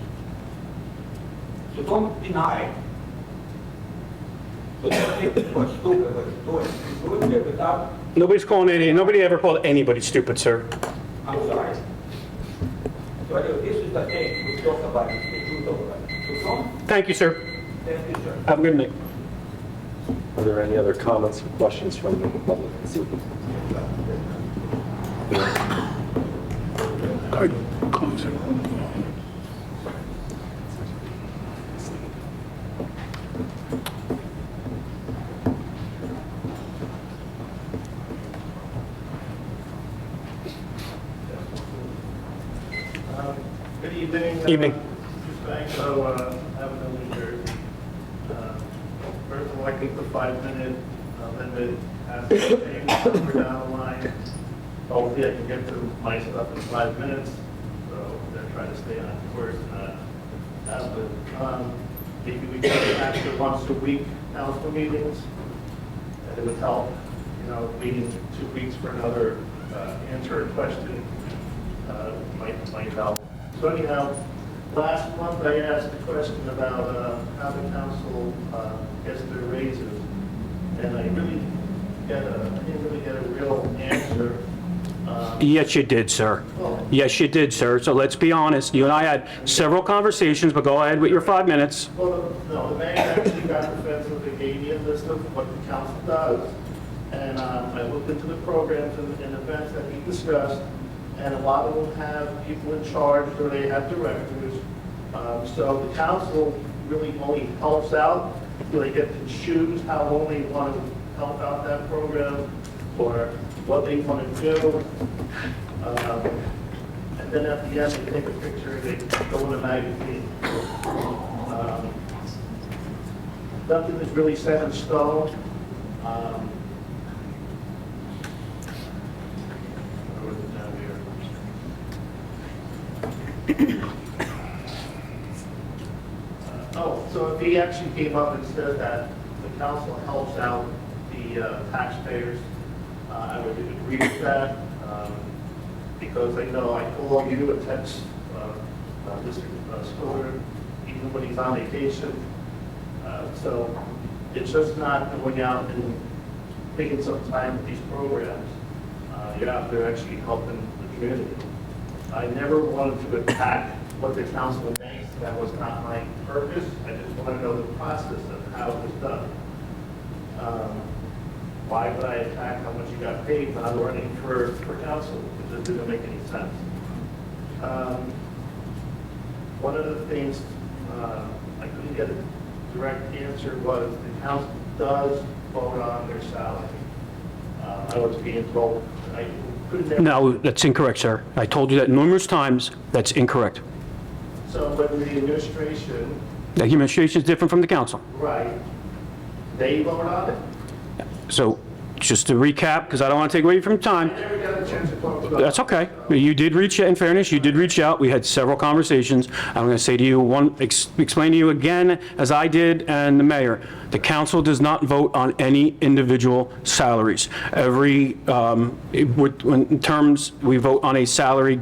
So don't deny. So don't think it was stupid what you're doing. You're doing it without, Nobody's calling nobody ever called anybody stupid, sir. I'm sorry. So anyway, this is the thing, we talk about it, the truth over it. So don't, Thank you, sir. thank you, sir. Have a good night. Are there any other comments or questions from the public this evening? Close it. Good evening. Evening. Thanks. So, Avenue, New Jersey. First of all, I think the 5-minute limit has to change somewhere down the line. Hopefully, I can get to my stuff in 5 minutes. So, I'm going to try to stay on course. Maybe we can have the once a week council meetings. And it would help, meeting 2 weeks for another answer a question might help. So anyhow, last month I asked a question about how the council gets their raises, and I didn't really get a real answer. Yes, you did, sir. Yes, you did, sir. So let's be honest. You and I had several conversations, but go ahead with your 5 minutes. Well, no, the mayor actually got defensive. They gave me a list of what the council does, and I looked into the programs and events that he discussed, and a lot of them have people in charge or they have directors. So the council really only helps out. Do they get to choose how long they want to help out that program or what they want to do? And then at the end, they take a picture, they go in a magazine. Nothing is really set in stone. Where was it down here? So if he actually came up and said that the council helps out the taxpayers, I would agree with that, because I know I call you a text, Mr. Spiller, even when he's on vacation. So it's just not going out and taking some time with these programs. You're out there actually helping the community. I never wanted to attack what the council makes. That was not my purpose. I just want to know the process of how it was done. why would I attack how much you got paid when I'm running for council? It doesn't make any sense. One of the things I couldn't get a direct answer was the council does vote on their salary. I was being told, I couldn't. No, that's incorrect, sir. I told you that numerous times. That's incorrect. So when the administration, The administration is different from the council. right, they vote on it? So just to recap, because I don't want to take away from time, I never got a chance to talk about it. that's okay. You did reach out, in fairness, you did reach out. We had several conversations. I'm going to say to you, explain to you again, as I did and the mayor, the council does not vote on any individual salaries. In terms, we vote on a salary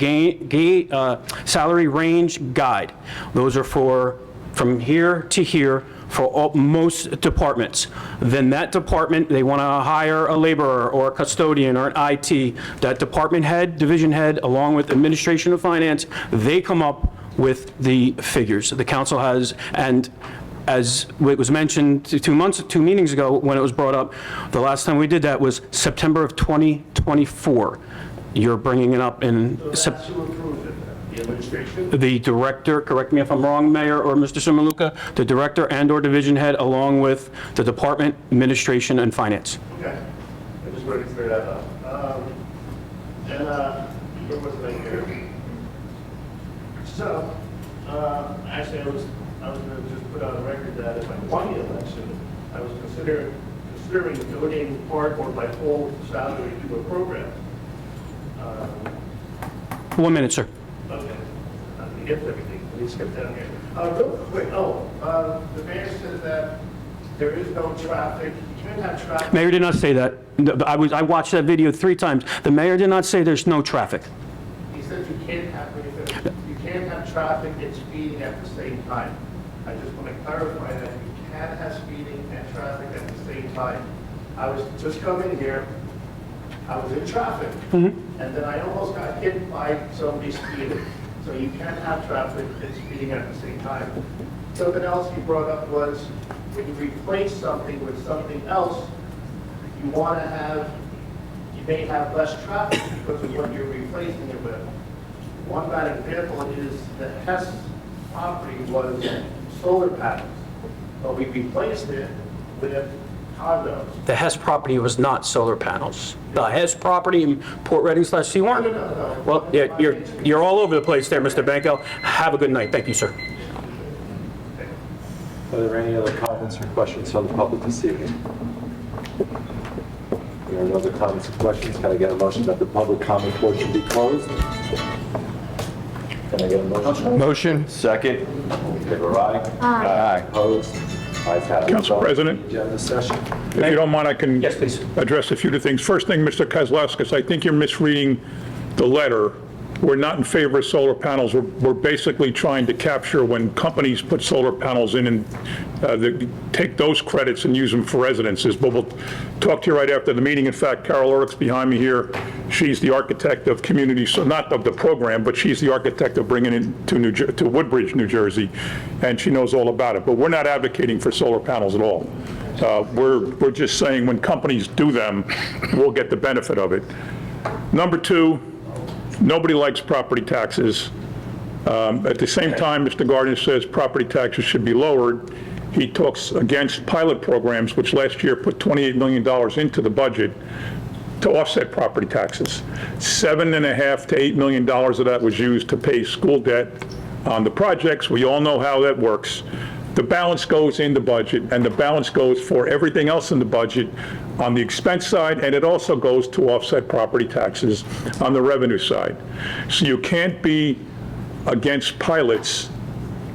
salary range guide. Those are from here to here, for most departments. Then that department, they want to hire a laborer or a custodian or an IT, that department head, division head, along with administration and finance, they come up with the figures. The council has, and as it was mentioned 2 meetings ago when it was brought up, the last time we did that was September of 2024. You're bringing it up in So that's who approved it, the administration? the director, correct me if I'm wrong, Mayor or Mr. Simaluka, the director and/or division head, along with the department, administration, and finance. Okay, I just wanted to clear that up. Where was I here? So, actually, I was going to just put on the record that if I won the election, I was considering donating part or my whole salary to a program. 1 minute, sir. Okay, I'm going to get everything, let me skip down here. Real quick, the mayor said that there is no traffic, you can't have traffic. Mayor did not say that. I watched that video 3 times. The mayor did not say there's no traffic. He said you can't have traffic and speeding at the same time. I just want to clarify that you can have speeding and traffic at the same time. I was just coming here, I was in traffic, and then I almost got hit by somebody speeding. So you can have traffic and speeding at the same time. Something else you brought up was when you replace something with something else, you may have less traffic because of what you're replacing it with. One bad example is the Hess property was solar panels, but we replaced it with condos. The Hess property was not solar panels. The Hess property in Port Reading / Seawarren? No. Well, yeah, you're all over the place there, Mr. Banko. Have a good night. Thank you, sir. Are there any other comments or questions from the public this evening? There are no other comments or questions. Can I get a motion that the public comment portion be closed? Can I get a motion? Motion. Second. In favor, aye. Aye. Opposed? Ayes have it. Council President. Agenda session. If you don't mind, I can Yes, please. address a few things. First thing, Mr. Kozlowskis, I think you're misreading the letter. We're not in favor of solar panels. We're basically trying to capture when companies put solar panels in and take those credits and use them for residences. But we'll talk to you right after the meeting. In fact, Carol Orlick's behind me here. She's the architect of community, so not of the program, but she's the architect of bringing it to Woodbridge, New Jersey, and she knows all about it. But we're not advocating for solar panels at all. We're just saying when companies do them, we'll get the benefit of it. Number 2, nobody likes property taxes. At the same time, Mr. Gardner says property taxes should be lowered. He talks against pilot programs, which last year put $28 million into the budget to offset property taxes. $7.5 to $8 million of that was used to pay school debt on the projects. We all know how that works. The balance goes in the budget, and the balance goes for everything else in the budget on the expense side, and it also goes to offset property taxes on the revenue side. So you can't be against pilots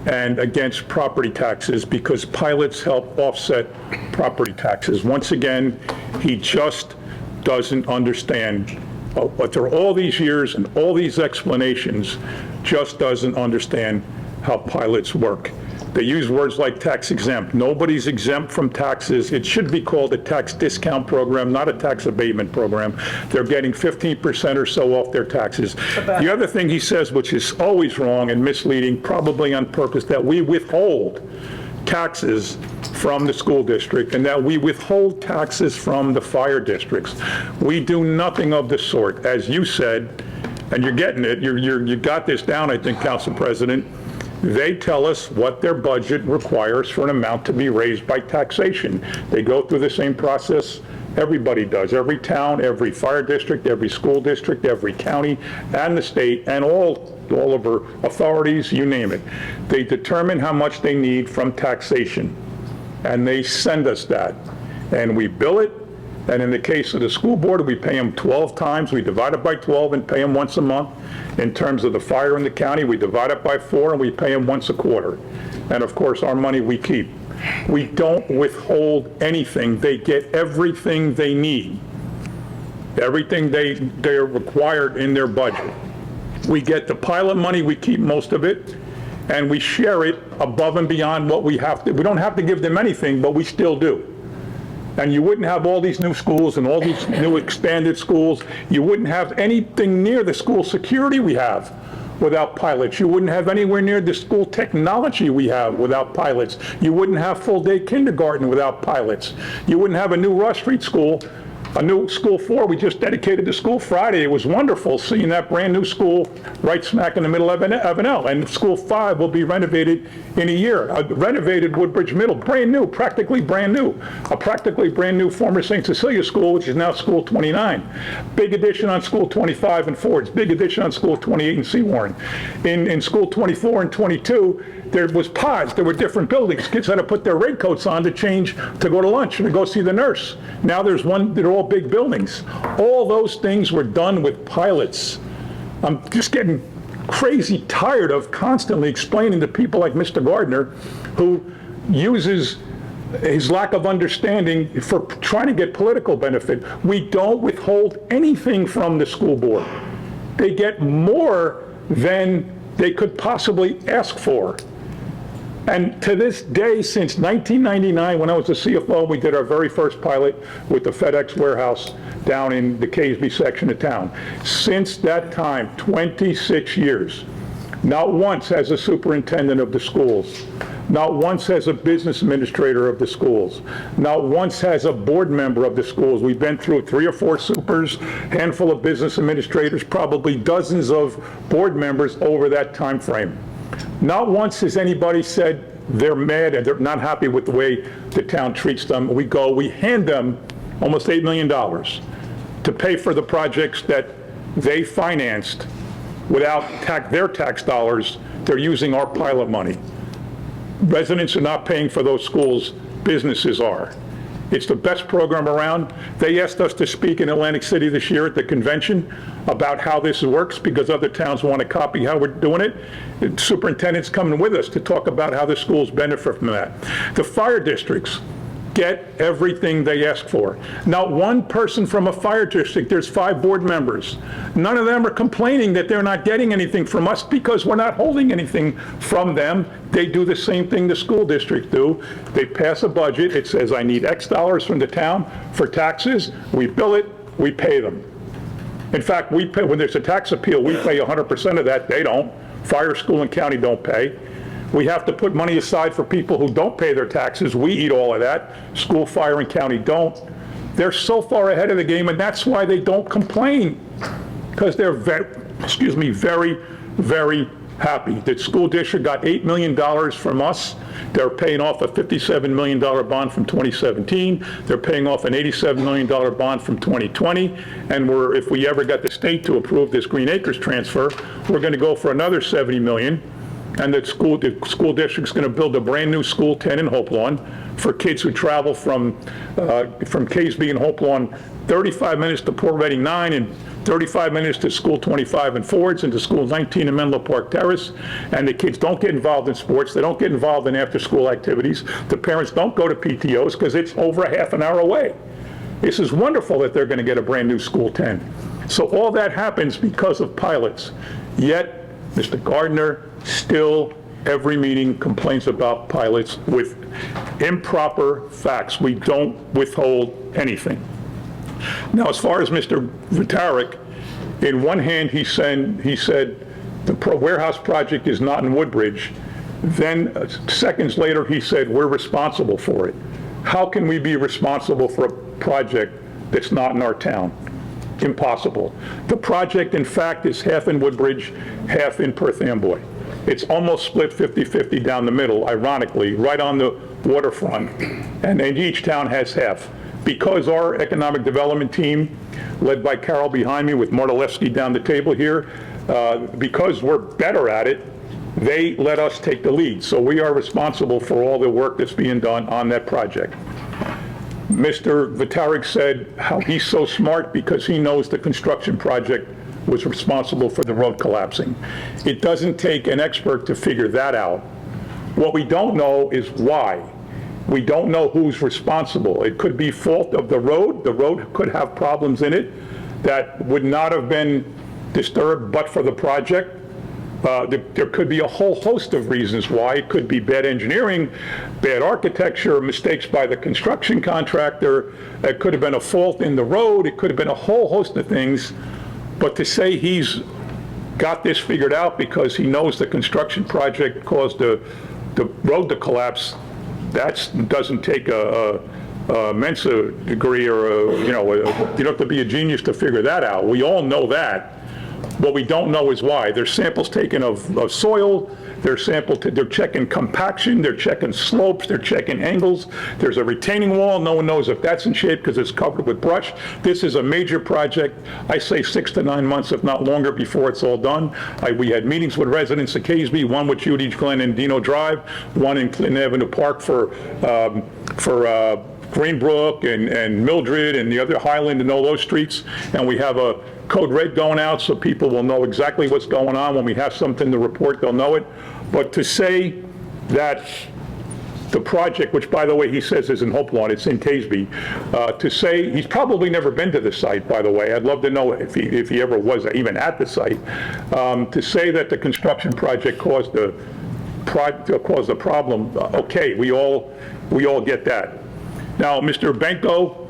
and against property taxes because pilots help offset property taxes. Once again, he just doesn't understand. After all these years and all these explanations, just doesn't understand how pilots work. They use words like tax exempt. Nobody's exempt from taxes. It should be called a tax discount program, not a tax abatement program. They're getting 15% or so off their taxes. The other thing he says, which is always wrong and misleading, probably on purpose, that we withhold taxes from the school district and that we withhold taxes from the fire districts. We do nothing of the sort. As you said, and you're getting it, you got this down, I think, Council President, they tell us what their budget requires for an amount to be raised by taxation. They go through the same process everybody does. Every town, every fire district, every school district, every county, and the state, and all of our authorities, you name it. They determine how much they need from taxation, and they send us that. And we bill it, and in the case of the school board, we pay them 12 times. We divide it by 12 and pay them once a month. In terms of the fire in the county, we divide it by 4 and we pay them once a quarter. And of course, our money we keep. We don't withhold anything. They get everything they need, everything they're required in their budget. We get the pilot money, we keep most of it, and we share it above and beyond what we have to. We don't have to give them anything, but we still do. And you wouldn't have all these new schools and all these new expanded schools. You wouldn't have anything near the school security we have without pilots. You wouldn't have anywhere near the school technology we have without pilots. You wouldn't have full-day kindergarten without pilots. You wouldn't have a new Rush Street school, a new School 4 we just dedicated to School Friday. It was wonderful seeing that brand new school right smack in the middle of Evanel. And School 5 will be renovated in a year. A renovated Woodbridge Middle, brand new, practically brand new. A practically brand new former St. Cecilia school, which is now School 29. Big addition on School 25 in Fords. Big addition on School 28 in Seawarren. In School 24 and 22, there was pods. There were different buildings. Kids had to put their raincoats on to change, to go to lunch and to go see the nurse. Now there's one, they're all big buildings. All those things were done with pilots. I'm just getting crazy tired of constantly explaining to people like Mr. Gardner, who uses his lack of understanding for trying to get political benefit. We don't withhold anything from the school board. They get more than they could possibly ask for. And to this day, since 1999, when I was the CFO, we did our very first pilot with the FedEx warehouse down in the Casby section of town. Since that time, 26 years, not once as a superintendent of the schools, not once as a business administrator of the schools, not once as a board member of the schools. We've been through 3 or 4 supers, handful of business administrators, probably dozens of board members over that time frame. Not once has anybody said they're mad and they're not happy with the way the town treats them. We hand them almost $8 million to pay for the projects that they financed without their tax dollars. They're using our pilot money. Residents are not paying for those schools, businesses are. It's the best program around. They asked us to speak in Atlantic City this year at the convention about how this works because other towns want to copy how we're doing it. The superintendent's coming with us to talk about how the schools benefit from that. The fire districts get everything they ask for. Not one person from a fire district, there's 5 board members. None of them are complaining that they're not getting anything from us because we're not holding anything from them. They do the same thing the school district do. They pass a budget. It says, I need X dollars from the town for taxes. We bill it, we pay them. In fact, we pay, when there's a tax appeal, we pay 100% of that. They don't. Fire, school, and county don't pay. We have to put money aside for people who don't pay their taxes. We eat all of that. School, fire, and county don't. They're so far ahead of the game, and that's why they don't complain, because they're very, very happy. The school district got $8 million from us. They're paying off a $57 million bond from 2017. They're paying off an $87 million bond from 2020. And if we ever got the state to approve this Green Acres transfer, we're going to go for another $70 million. And the school district's going to build a brand new School 10 in Hope Lawn for kids who travel from Casby and Hope Lawn 35 minutes to Port Reading 9 and 35 minutes to School 25 in Fords and to School 19 in Menlo Park Terrace. And the kids don't get involved in sports. They don't get involved in after-school activities. The parents don't go to PTOs because it's over a half an hour away. This is wonderful that they're going to get a brand new School 10. So all that happens because of pilots. Yet, Mr. Gardner still, every meeting, complains about pilots with improper facts. We don't withhold anything. Now, as far as Mr. Vitarik, in one hand he said the warehouse project is not in Woodbridge. Then seconds later, he said, we're responsible for it. How can we be responsible for a project that's not in our town? Impossible. The project, in fact, is half in Woodbridge, half in Perth Amboy. It's almost split 50-50 down the middle, ironically, right on the waterfront, and each town has half. Because our economic development team, led by Carol behind me with Martalewski down the table here, because we're better at it, they let us take the lead. So we are responsible for all the work that's being done on that project. Mr. Vitarik said how he's so smart because he knows the construction project was responsible for the road collapsing. It doesn't take an expert to figure that out. What we don't know is why. We don't know who's responsible. It could be fault of the road. The road could have problems in it that would not have been disturbed but for the project. There could be a whole host of reasons why. It could be bad engineering, bad architecture, mistakes by the construction contractor. It could have been a fault in the road. It could have been a whole host of things. But to say he's got this figured out because he knows the construction project caused the road to collapse, that doesn't take a Mensa degree or you don't have to be a genius to figure that out. We all know that. What we don't know is why. There's samples taken of soil, they're checking compaction, they're checking slopes, they're checking angles. There's a retaining wall, no one knows if that's in shape because it's covered with brush. This is a major project. I say 6 to 9 months, if not longer, before it's all done. We had meetings with residents of Caseby, one with Judy Glen and Dino Drive, one in Clinton Avenue Park for Greenbrook and Mildred and the other Highland and all those streets. And we have a code red going out so people will know exactly what's going on. When we have something to report, they'll know it. But to say that the project, which by the way he says is in Hopelawn, it's in Caseby, to say, he's probably never been to the site, by the way. I'd love to know if he ever was even at the site. To say that the construction project caused the problem, okay, we all get that. Now, Mr. Benko,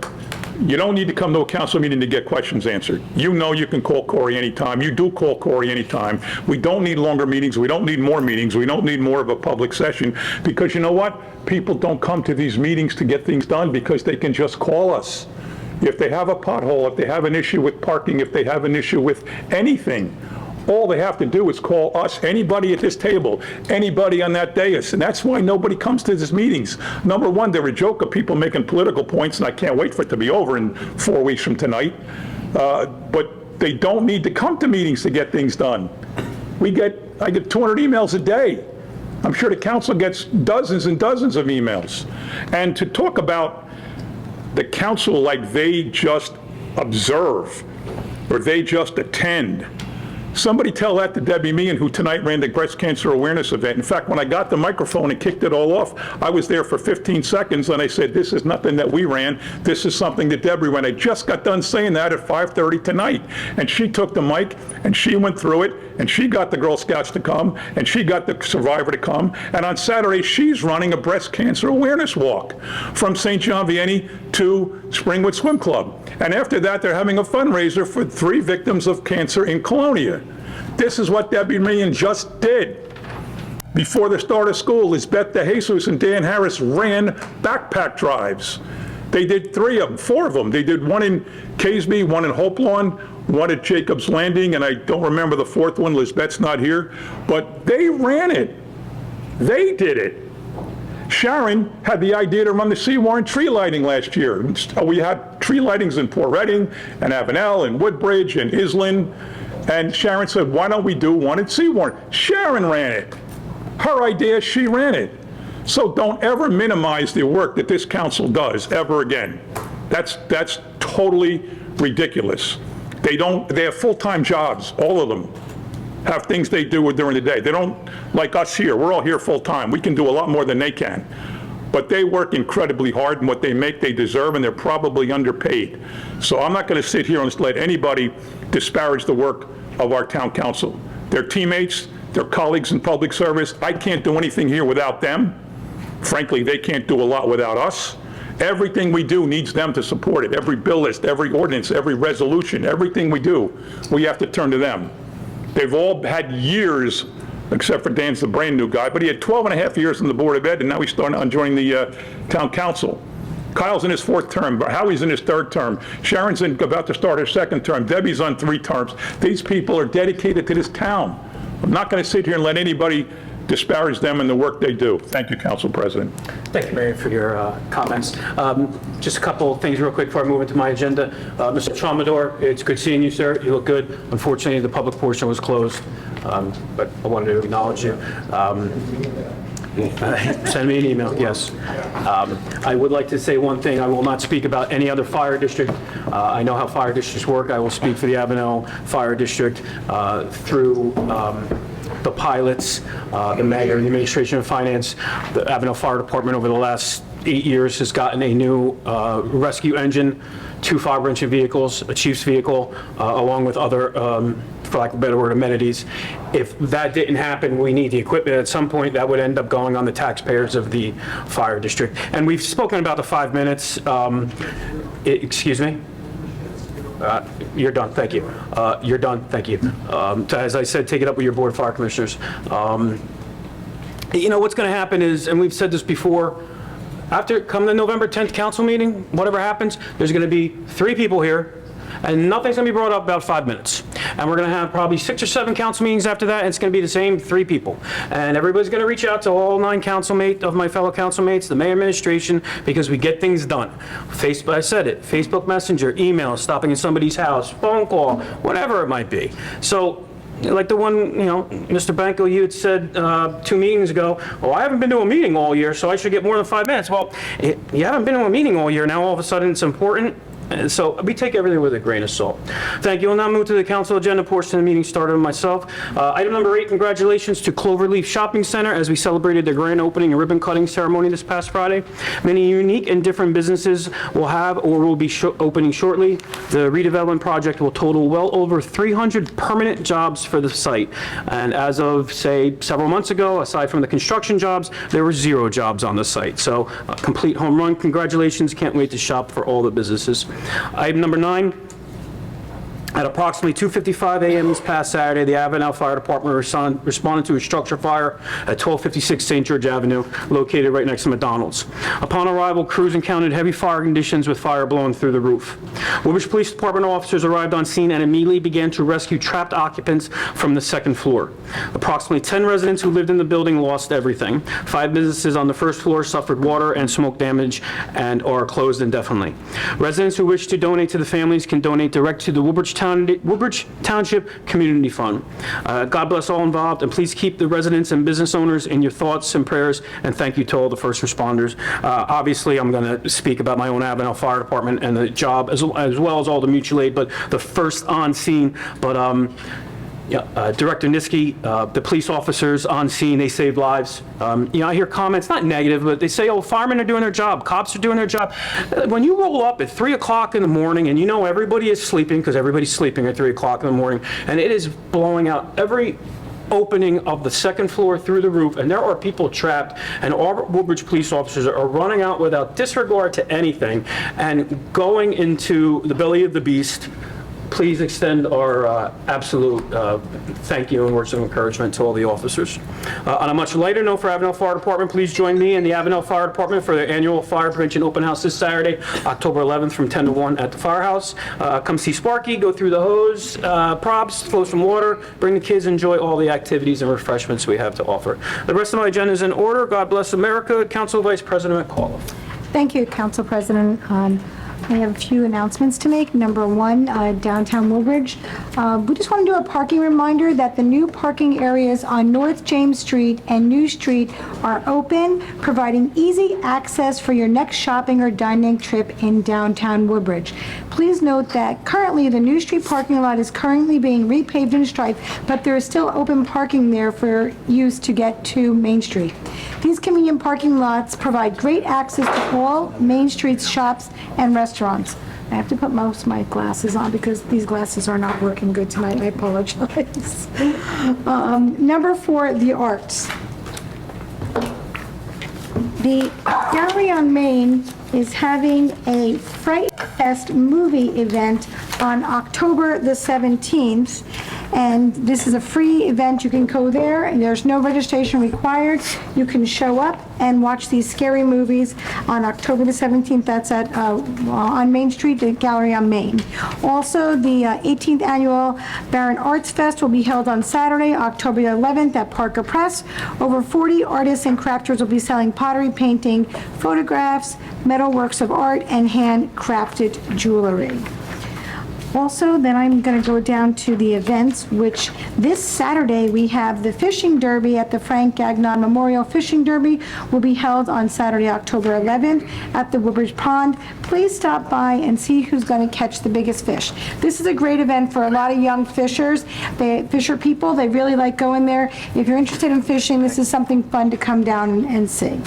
you don't need to come to a council meeting to get questions answered. You know you can call Corey anytime. You do call Corey anytime. We don't need longer meetings. We don't need more meetings. We don't need more of a public session because you know what? People don't come to these meetings to get things done because they can just call us. If they have a pothole, if they have an issue with parking, if they have an issue with anything, all they have to do is call us, anybody at this table, anybody on that dais, and that's why nobody comes to these meetings. Number one, they're a joke of people making political points, and I can't wait for it to be over in 4 weeks from tonight. But they don't need to come to meetings to get things done. I get 200 emails a day. I'm sure the council gets dozens and dozens of emails. And to talk about the council like they just observe or they just attend, somebody tell that to Debbie Meehan, who tonight ran the breast cancer awareness event. In fact, when I got the microphone and kicked it all off, I was there for 15 seconds and I said, this is nothing that we ran. This is something that Debbie ran. I just got done saying that at 5:30 tonight. And she took the mic and she went through it and she got the Girl Scouts to come and she got the survivor to come. And on Saturday, she's running a breast cancer awareness walk from St. John Vianney to Springwood Swim Club. And after that, they're having a fundraiser for 3 victims of cancer in Colonia. This is what Debbie Meehan just did. Before the start of school, Lisbeth DeJesus and Dan Harris ran backpack drives. They did 4 of them. They did one in Caseby, one in Hopelawn, one at Jacob's Landing, and I don't remember the 4th one. Lisbeth's not here. But they ran it. They did it. Sharon had the idea to run the Sea Warren tree lighting last year. We had tree lightings in Port Reading and Avenel and Woodbridge and Island. And Sharon said, why don't we do one at Sea Warren? Sharon ran it. Her idea, she ran it. So don't ever minimize the work that this council does ever again. That's totally ridiculous. They have full-time jobs, all of them have things they do during the day. They don't, like us here, we're all here full-time. We can do a lot more than they can. But they work incredibly hard, and what they make, they deserve, and they're probably underpaid. So I'm not going to sit here and let anybody disparage the work of our town council. Their teammates, their colleagues in public service, I can't do anything here without them. Frankly, they can't do a lot without us. Everything we do needs them to support it. Every bill list, every ordinance, every resolution, everything we do, we have to turn to them. They've all had years except for Dan's the brand-new guy, but he had 12 and a half years on the Board of Ed, and now he's starting on joining the town council. Kyle's in his 4th term, Howie's in his 3rd term, Sharon's about to start her 2nd term, Debbie's on 3 terms. These people are dedicated to this town. I'm not going to sit here and let anybody disparage them and the work they do. Thank you, Council President. Thank you, Mayor, for your comments. Just a couple of things real quick before I move into my agenda. Mr. Tramador, it's good seeing you, sir. You look good. Unfortunately, the public portion was closed, but I wanted to acknowledge you. Send me an email, yes. I would like to say one thing. I will not speak about any other fire district. I know how fire districts work. I will speak for the Avenel Fire District through the pilots, the mayor, the administration of finance. The Avenel Fire Department over the last 8 years has gotten a new rescue engine, 2 fire-engine vehicles, a chief's vehicle, along with other, for lack of a better word, amenities. If that didn't happen, we need the equipment at some point. That would end up going on the taxpayers of the fire district. And we've spoken about the 5 minutes. Excuse me? You're done, thank you. You're done, thank you. As I said, take it up with your board of fire commissioners. You know, what's going to happen is, and we've said this before, after come the November 10th council meeting, whatever happens, there's going to be 3 people here, and nothing's going to be brought up about 5 minutes. And we're going to have probably 6 or 7 council meetings after that, and it's going to be the same 3 people. And everybody's going to reach out to all 9 of my fellow council mates, the mayor administration, because we get things done. Facebook, I said it, Facebook Messenger, email, stopping at somebody's house, phone call, whatever it might be. So, like the one, you know, Mr. Banco, you had said 2 meetings ago, oh, I haven't been to a meeting all year, so I should get more than 5 minutes. Well, you haven't been to a meeting all year, now all of a sudden it's important. So we take everything with a grain of salt. Thank you. We'll now move to the council agenda portion of the meeting, started with myself. Item number 8, congratulations to Cloverleaf Shopping Center as we celebrated their grand opening and ribbon cutting ceremony this past Friday. Many unique and different businesses will have or will be opening shortly. The redevelopment project will total well over 300 permanent jobs for the site. And as of, say, several months ago, aside from the construction jobs, there were 0 jobs on the site. So a complete home run. Congratulations. Can't wait to shop for all the businesses. Item number 9, at approximately 2:55 a.m. this past Saturday, the Avenel Fire Department responded to a structure fire at 1256 St. George Avenue, located right next to McDonald's. Upon arrival, crews encountered heavy fire conditions with fire blowing through the roof. Woodbridge Police Department officers arrived on scene and immediately began to rescue trapped occupants from the 2nd floor. Approximately 10 residents who lived in the building lost everything. 5 businesses on the 1st floor suffered water and smoke damage and are closed indefinitely. Residents who wish to donate to the families can donate direct to the Woodbridge Township Community Fund. God bless all involved, and please keep the residents and business owners in your thoughts and prayers, and thank you to all the first responders. Obviously, I'm going to speak about my own Avenel Fire Department and the job, as well as all the mutual aid, but the first on scene. But Director Niski, the police officers on scene, they saved lives. I hear comments, not negative, but they say, oh, firemen are doing their job, cops are doing their job. When you roll up at 3 o'clock in the morning and you know everybody is sleeping, because everybody's sleeping at 3 o'clock in the morning, and it is blowing out every opening of the 2nd floor through the roof, and there are people trapped, and all Woodbridge police officers are running out without disregard to anything and going into the belly of the beast. Please extend our absolute thank you and words of encouragement to all the officers. On a much lighter note for Avenel Fire Department, please join me and the Avenel Fire Department for their annual Fire Prevention Open House this Saturday, October 11th from 10 to 1 at the firehouse. Come see Sparky, go through the hose, props, flow some water, bring the kids, enjoy all the activities and refreshments we have to offer. The rest of my agenda is in order. God bless America. Council Vice President McAuliffe. Thank you, Council President. I have a few announcements to make. Number 1, downtown Woodbridge. We just want to do a parking reminder that the new parking areas on North James Street and New Street are open, providing easy access for your next shopping or dining trip in downtown Woodbridge. Please note that currently the New Street parking lot is currently being repaved and striped, but there is still open parking there for use to get to Main Street. These convenient parking lots provide great access to all Main Street's shops and restaurants. I have to put most of my glasses on because these glasses are not working good tonight. I apologize. Number 4, the arts. The Gallery on Main is having a Fright Fest movie event on October the 17th. And this is a free event. You can go there, and there's no registration required. You can show up and watch these scary movies on October the 17th. That's at on Main Street, the gallery on Main. Also, the 18th annual Barron Arts Fest will be held on Saturday, October 11th at Parker Press. Over 40 artists and crafters will be selling pottery, painting, photographs, metal works of art, and handcrafted jewelry. Also, then I'm going to go down to the events, which this Saturday we have the Fishing Derby at the Frank Gagnon Memorial Fishing Derby will be held on Saturday, October 11th at the Woodbridge Pond. Please stop by and see who's going to catch the biggest fish. This is a great event for a lot of young fishers. Fisher people, they really like going there. If you're interested in fishing, this is something fun to come down and see.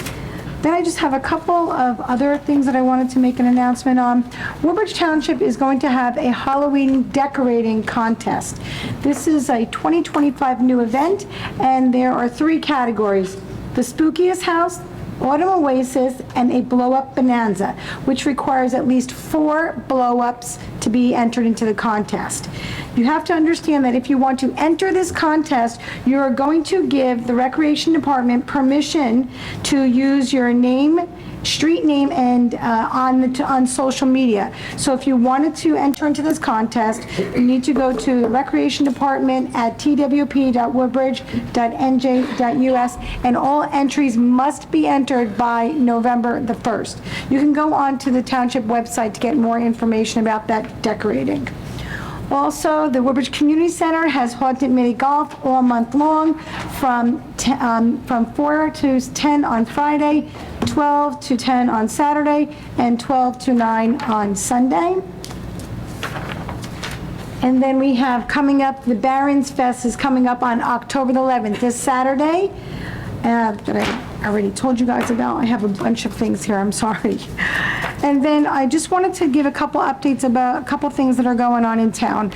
Then I just have a couple of other things that I wanted to make an announcement on. Woodbridge Township is going to have a Halloween decorating contest. This is a 2025 new event, and there are 3 categories: the spookiest house, Autumn Oasis, and a blow-up bonanza, which requires at least 4 blow-ups to be entered into the contest. You have to understand that if you want to enter this contest, you are going to give the Recreation Department permission to use your name, street name, and on social media. So if you wanted to enter into this contest, you need to go to the Recreation Department at twp.woodbridge.nj.us, and all entries must be entered by November the 1st. You can go on to the township website to get more information about that decorating. Also, the Woodbridge Community Center has Haunted Mini Golf all month long from 4 to 10 on Friday, 12 to 10 on Saturday, and 12 to 9 on Sunday. And then we have coming up, the Barron's Fest is coming up on October the 11th, this Saturday. That I already told you guys about. I have a bunch of things here, I'm sorry. And then I just wanted to give a couple updates about a couple things that are going on in town.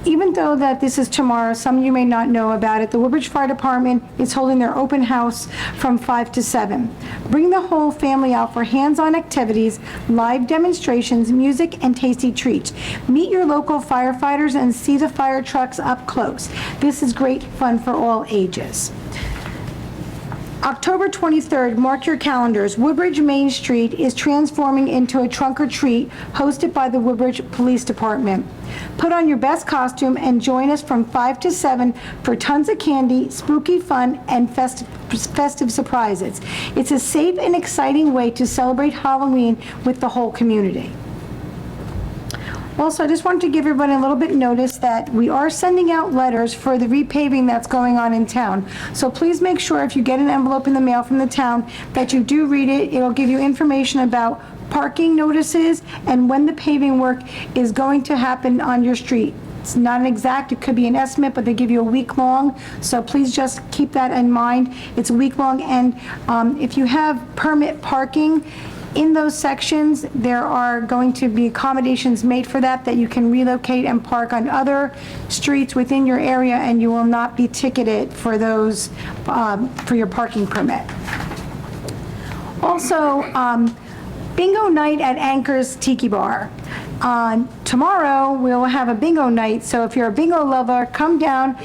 Even though that this is tomorrow, some of you may not know about it, the Woodbridge Fire Department is holding their open house from 5 to 7. Bring the whole family out for hands-on activities, live demonstrations, music, and tasty treats. Meet your local firefighters and see the fire trucks up close. This is great fun for all ages. October 23rd, mark your calendars. Woodbridge Main Street is transforming into a trunk or treat hosted by the Woodbridge Police Department. Put on your best costume and join us from 5 to 7 for tons of candy, spooky fun, and festive surprises. It's a safe and exciting way to celebrate Halloween with the whole community. Also, I just wanted to give everybody a little bit notice that we are sending out letters for the repaving that's going on in town. So please make sure if you get an envelope in the mail from the town that you do read it. It'll give you information about parking notices and when the paving work is going to happen on your street. It's not an exact, it could be an estimate, but they give you a week long. So please just keep that in mind. It's a week long, and if you have permit parking, in those sections, there are going to be accommodations made for that you can relocate and park on other streets within your area, and you will not be ticketed for those, for your parking permit. Also, bingo night at Anchor's Tiki Bar. Tomorrow, we'll have a bingo night, so if you're a bingo lover, come down,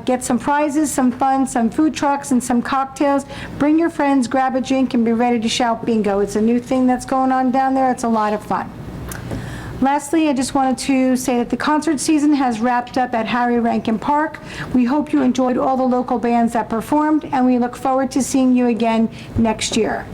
get some prizes, some fun, some food trucks, and some cocktails. Bring your friends, grab a drink, and be ready to shout bingo. It's a new thing that's going on down there. It's a lot of fun. Lastly, I just wanted to say that the concert season has wrapped up at Harry Rankin Park. We hope you enjoyed all the local bands that performed, and we look forward to seeing you again next year.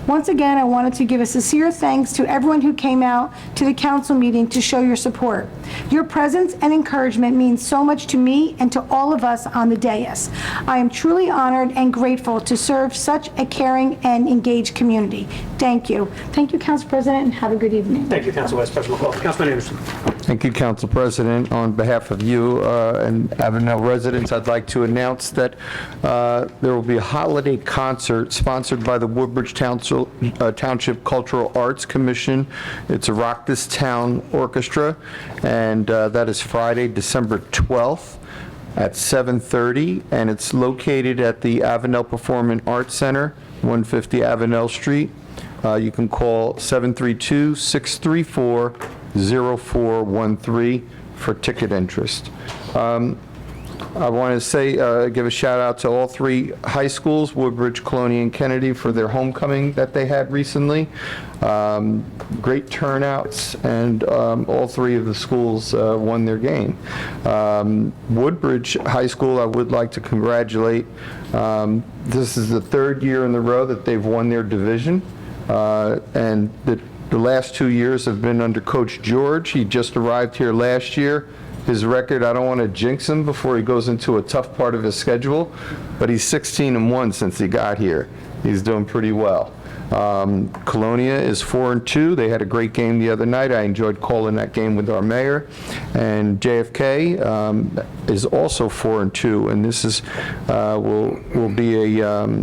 Once again, I wanted to give a sincere thanks to everyone who came out to the council meeting to show your support. Your presence and encouragement means so much to me and to all of us on the dais. I am truly honored and grateful to serve such a caring and engaged community. Thank you. Thank you, Council President, and have a good evening. Thank you, Council Vice President McCall. Councilman Anderson. Thank you, Council President. On behalf of you and Avenel residents, I'd like to announce that there will be a holiday concert sponsored by the Woodbridge Township Cultural Arts Commission. It's a Rock This Town Orchestra, and that is Friday, December 12th at 7:30, and it's located at the Avenel Performing Arts Center, 150 Avenel Street. You can call 732-634-0413 for ticket interest. I want to say, give a shout out to all three high schools, Woodbridge, Colonia, and Kennedy, for their homecoming that they had recently. Great turnouts, and all three of the schools won their game. Woodbridge High School, I would like to congratulate. This is the third year in a row that they've won their division, and the last 2 years have been under Coach George. He just arrived here last year. His record, I don't want to jinx him before he goes into a tough part of his schedule, but he's 16-1 since he got here. He's doing pretty well. Colonia is 4-2. They had a great game the other night. I enjoyed calling that game with our mayor. And JFK is also 4-2, and this is will be a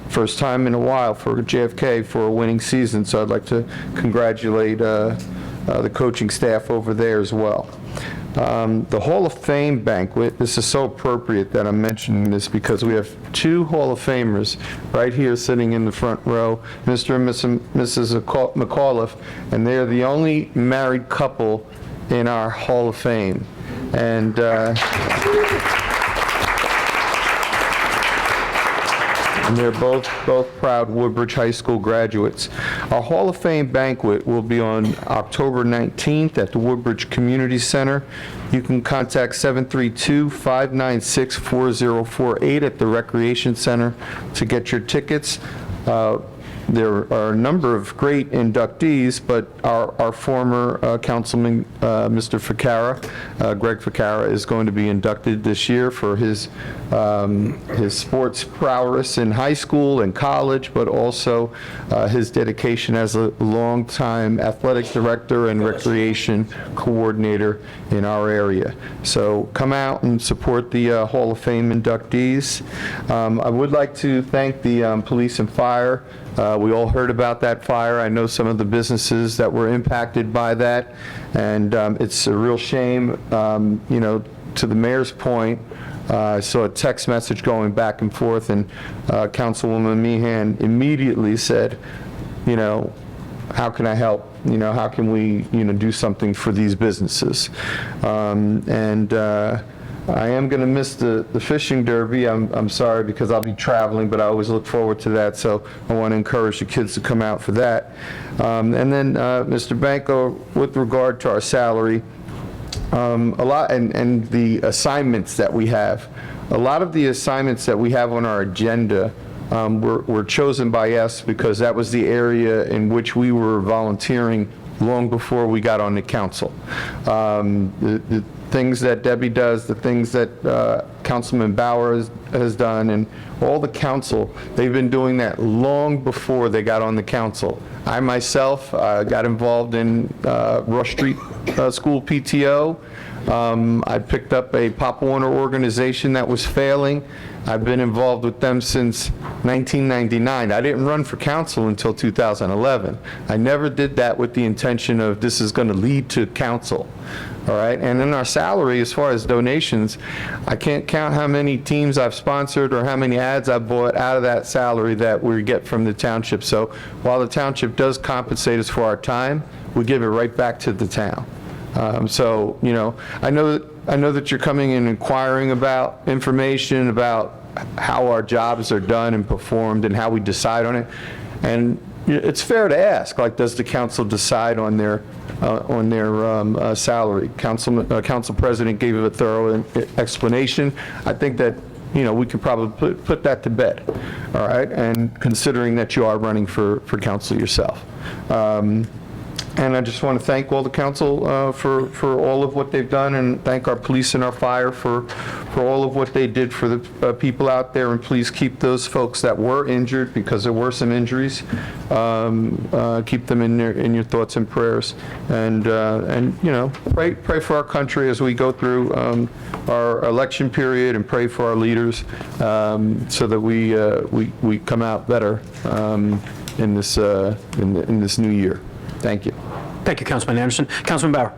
first time in a while for JFK for a winning season. So I'd like to congratulate the coaching staff over there as well. The Hall of Fame banquet, this is so appropriate that I'm mentioning this because we have two Hall of Famers right here sitting in the front row, Mr. and Mrs. McAuliffe, and they're the only married couple in our Hall of Fame. And they're both proud Woodbridge High School graduates. Our Hall of Fame banquet will be on October 19th at the Woodbridge Community Center. You can contact 732-596-4048 at the Recreation Center to get your tickets. There are a number of great inductees, but our former councilman, Mr. Ficara, Greg Ficara, is going to be inducted this year for his sports prowess in high school and college, but also his dedication as a longtime athletic director and recreation coordinator in our area. So come out and support the Hall of Fame inductees. I would like to thank the police and fire. We all heard about that fire. I know some of the businesses that were impacted by that, and it's a real shame. You know, to the mayor's point, I saw a text message going back and forth, and Councilwoman Meehan immediately said, you know, how can I help? You know, how can we, you know, do something for these businesses? I am going to miss the fishing derby. I'm sorry, because I'll be traveling, but I always look forward to that, so I want to encourage the kids to come out for that. And then, Mr. Banco, with regard to our salary, a lot, and the assignments that we have, a lot of the assignments that we have on our agenda were chosen by us because that was the area in which we were volunteering long before we got on the council. The things that Debbie does, the things that Councilman Bauer has done, and all the council, they've been doing that long before they got on the council. I myself got involved in Rush Street School PTO. I picked up a Pop Warner organization that was failing. I've been involved with them since 1999. I didn't run for council until 2011. I never did that with the intention of this is going to lead to council. All right, and in our salary, as far as donations, I can't count how many teams I've sponsored or how many ads I've bought out of that salary that we get from the township. So while the township does compensate us for our time, we give it right back to the town. So, you know, I know that you're coming and inquiring about information about how our jobs are done and performed and how we decide on it. And it's fair to ask, like, does the council decide on their salary? Council president gave a thorough explanation. I think that, you know, we could probably put that to bed, all right? And considering that you are running for council yourself. And I just want to thank all the council for all of what they've done, and thank our police and our fire for all of what they did for the people out there. And please keep those folks that were injured, because there were some injuries, keep them in your thoughts and prayers. And you know, pray for our country as we go through our election period, and pray for our leaders so that we come out better in this new year. Thank you. Thank you, Councilman Anderson. Councilman Bauer.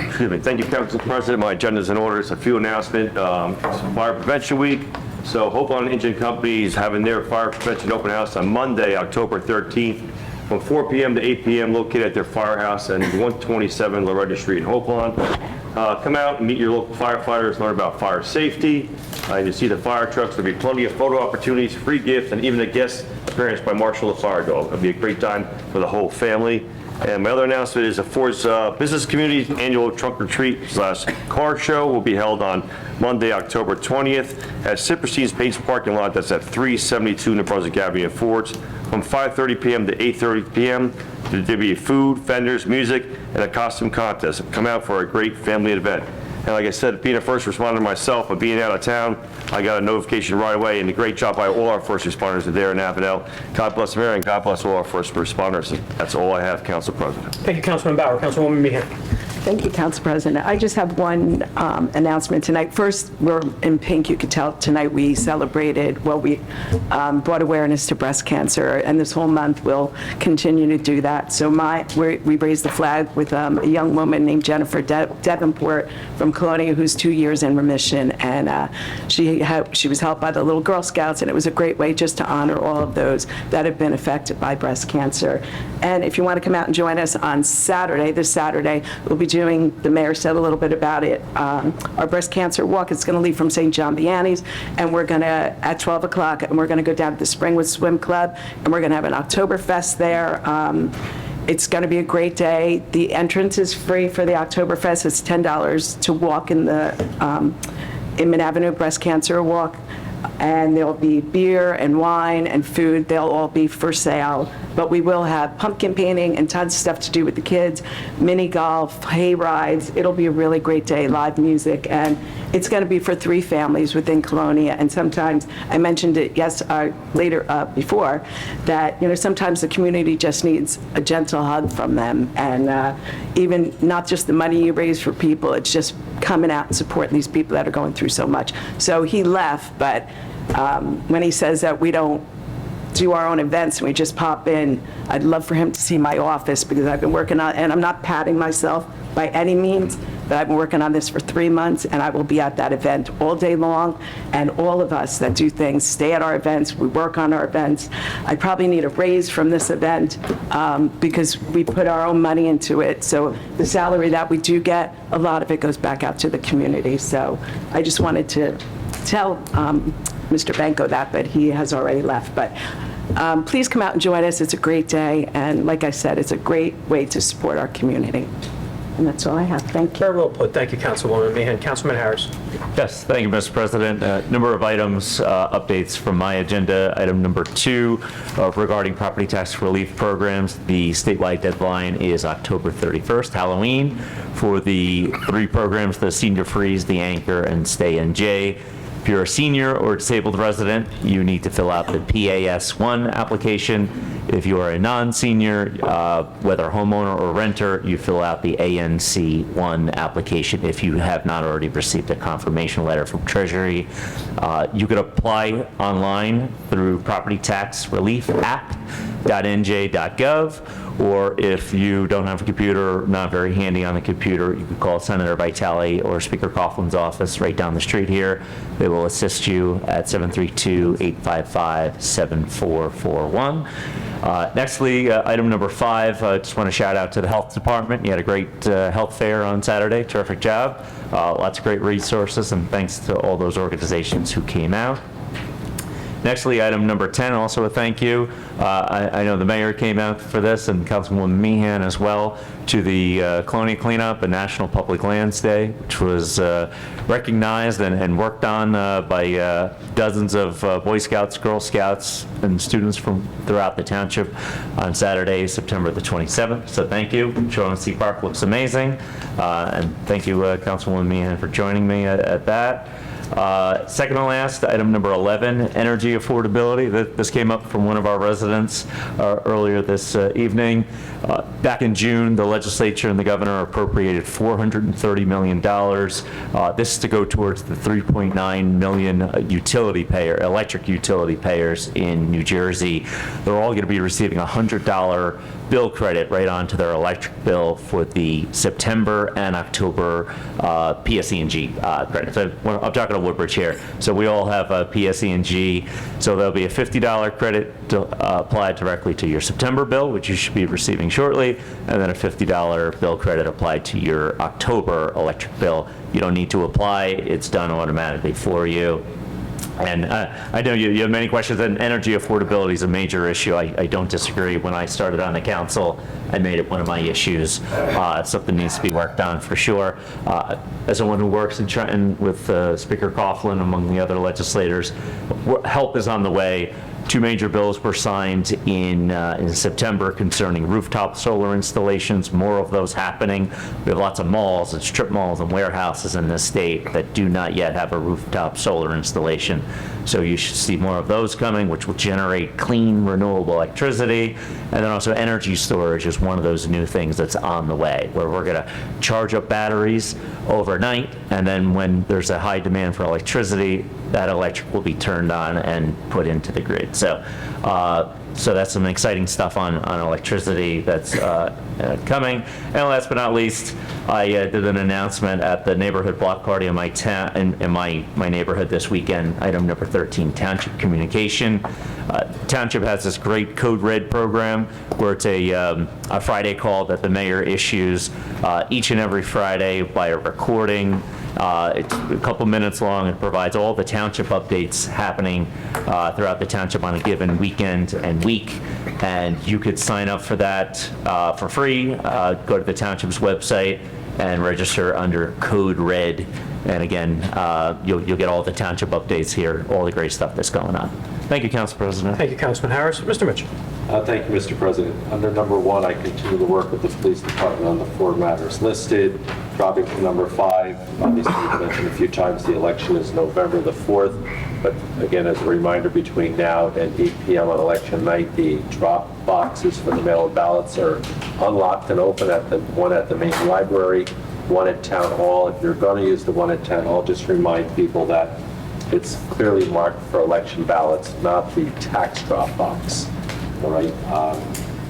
Excuse me. Thank you, Council President. My agenda is in order. It's a few announcements. Fire Prevention Week. So Hope on Engine Company is having their fire prevention open house on Monday, October 13th, from 4 p.m. to 8 p.m. located at their firehouse at 127 Loretta Street in Hope Lawn. Come out and meet your local firefighters, learn about fire safety. You see the fire trucks. There'll be plenty of photo opportunities, free gifts, and even a guest appearance by Marshall the Fire Dog. It'll be a great time for the whole family. And my other announcement is the Ford's Business Community Annual Trunk or Treat/Car Show will be held on Monday, October 20th at Sipperstein's Pace parking lot. That's at 372 New Brunswick Avenue in Ford's from 5:30 p.m. to 8:30 p.m. There'll be food, vendors, music, and a costume contest. Come out for a great family event. And like I said, being a first responder myself, but being out of town, I got a notification right away, and a great job by all our first responders there in Avenel. God bless America, and God bless all our first responders. That's all I have, Council President. Thank you, Councilman Bauer. Councilwoman Meehan. Thank you, Council President. I just have one announcement tonight. First, we're in pink. You can tell tonight we celebrated, we brought awareness to breast cancer, and this whole month we'll continue to do that. So we raised the flag with a young woman named Jennifer Davenport from Colonia, who's 2 years in remission, and she was helped by the little Girl Scouts, and it was a great way just to honor all of those that have been affected by breast cancer. And if you want to come out and join us on Saturday, this Saturday, we'll be doing, the mayor said a little bit about it, our breast cancer walk. It's going to leave from St. John Vianney's, and we're going to, at 12 o'clock, and we're going to go down to the Springwood Swim Club, and we're going to have an Oktoberfest there. It's going to be a great day. The entrance is free for the Oktoberfest. It's $10 to walk in the Inman Avenue Breast Cancer Walk. And there'll be beer and wine and food. They'll all be for sale. But we will have pumpkin painting and tons of stuff to do with the kids, mini golf, hay rides. It'll be a really great day, live music. And it's going to be for 3 families within Colonia. And sometimes, I mentioned it before, that sometimes the community just needs a gentle hug from them. And even not just the money you raise for people, it's just coming out and supporting these people that are going through so much. So he left, but when he says that we don't do our own events and we just pop in, I'd love for him to see my office, because I've been working on, and I'm not patting myself by any means, but I've been working on this for 3 months, and I will be at that event all day long. And all of us that do things stay at our events, we work on our events. I probably need a raise from this event because we put our own money into it. So the salary that we do get, a lot of it goes back out to the community. So I just wanted to tell Mr. Benko that, but he has already left. But please come out and join us. It's a great day. And like I said, it's a great way to support our community. And that's all I have. Thank you. Very well put. Thank you, Councilwoman Meehan. Councilman Harris. Yes, thank you, Mr. President. Number of items, updates from my agenda. Item number 2, regarding property tax relief programs. The statewide deadline is October 31st, Halloween, for the 3 programs, the Senior Freeze, the Anchor, and Stay NJ. If you're a senior or disabled resident, you need to fill out the PAS-1 application. If you are a non-senior, whether homeowner or renter, you fill out the ANC-1 application if you have not already received a confirmation letter from Treasury. You could apply online through propertytaxreliefapp.nj.gov, or if you don't have a computer, not very handy on the computer, you can call Senator Vitale or Speaker Coughlin's office right down the street here. They will assist you at 732-855-7441. Nextly, item number 5, I just want to shout out to the health department. You had a great health fair on Saturday. Terrific job. Lots of great resources, and thanks to all those organizations who came out. Nextly, item number 10, also a thank you. I know the mayor came out for this, and Councilwoman Meehan as well, to the Colonia Cleanup and National Public Lands Day, which was recognized and worked on by dozens of Boy Scouts, Girl Scouts, and students from throughout the township on Saturday, September the 27th. So thank you. Shaughnessy Park looks amazing. And thank you, Councilwoman Meehan, for joining me at that. Second to last, item number 11, energy affordability. This came up from one of our residents earlier this evening. Back in June, the legislature and the governor appropriated $430 million. This is to go towards the 3.9 million electric utility payers in New Jersey. They're all going to be receiving a $100 bill credit right onto their electric bill for the September and October PSE&G credits. I'm talking to Woodbridge here. So we all have a PSE&G. So there'll be a $50 credit applied directly to your September bill, which you should be receiving shortly, and then a $50 bill credit applied to your October electric bill. You don't need to apply. It's done automatically for you. And I know you have many questions, and energy affordability is a major issue. I don't disagree. When I started on the council, I made it one of my issues. Something needs to be worked on for sure. As someone who works in Trenton with Speaker Coughlin, among the other legislators, help is on the way. 2 major bills were signed in September concerning rooftop solar installations, more of those happening. We have lots of malls and strip malls and warehouses in this state that do not yet have a rooftop solar installation. So you should see more of those coming, which will generate clean, renewable electricity. And then also energy storage is one of those new things that's on the way, where we're going to charge up batteries overnight, and then when there's a high demand for electricity, that electric will be turned on and put into the grid. So that's some exciting stuff on electricity that's coming. And last but not least, I did an announcement at the neighborhood block party in my town, in my neighborhood this weekend. Item number 13, Township Communication. Township has this great Code Red program where it's a Friday call that the mayor issues each and every Friday by a recording. It's a couple minutes long. It provides all the township updates happening throughout the township on a given weekend and week. And you could sign up for that for free. Go to the township's website and register under Code Red. And again, you'll get all the township updates here, all the great stuff that's going on. Thank you, Council President. Thank you, Councilman Harris. Mr. Mitchell. Thank you, Mr. President. Under number 1, I continue to work with the police department on the 4 matters listed. Dropping to number 5, obviously we've mentioned a few times the election is November the 4th, but again, as a reminder, between now and 8 p.m. on election night, the drop boxes for the mail-in ballots are unlocked and open at one at the main library, one at Town Hall. If you're going to use the one at Town Hall, just remind people that it's clearly marked for election ballots, not the tax drop box. All right.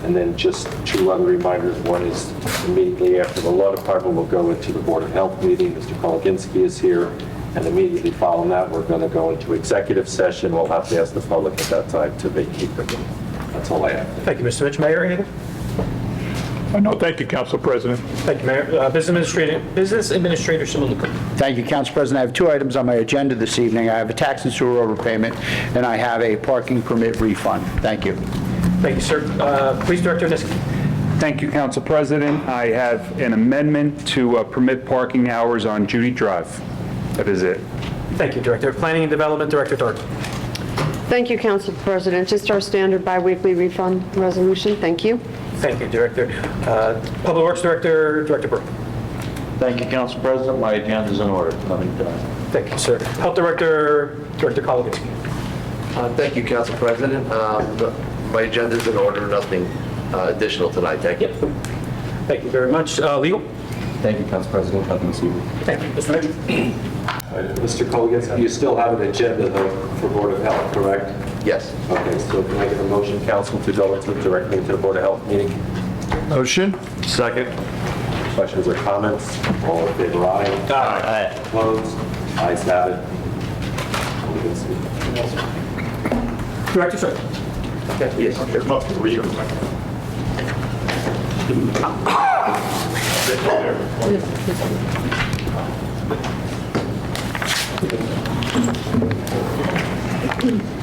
And then just 2 other reminders. One is immediately after the law department will go into the Board of Health meeting. Mr. Koliginski is here. And immediately following that, we're going to go into executive session. We'll have to ask the public at that time to vacate the room. That's all I have. Thank you, Mr. Mitchell. Mayor, anything? No, thank you, Council President. Thank you, Mayor. Business Administrator Shimon. Thank you, Council President. I have 2 items on my agenda this evening. I have a tax and sewer overpayment, and I have a parking permit refund. Thank you. Thank you, sir. Police Director Niski. Thank you, Council President. I have an amendment to permit parking hours on Judy Drive. That is it. Thank you, Director. Planning and Development Director Dark. Thank you, Council President. Just our standard biweekly refund resolution. Thank you. Thank you, Director. Public Works Director, Director Burke. Thank you, Council President. My agenda is in order. Nothing tonight. Thank you, sir. Health Director, Director Koliginski. Thank you, Council President. My agenda is in order. Nothing additional tonight. Thank you. Thank you very much. Legal. Thank you, Council President. Nothing this evening. Thank you, Mr. Mitchell. Mr. Koliginski, you still have an agenda, though, for Board of Health, correct? Yes. Okay, so can I get a motion, Council, to go directly into the Board of Health meeting? Motion? Second. Questions or comments? All in favor, aye. Aye. Opposed? Ayes have it. Director, sir. Yes.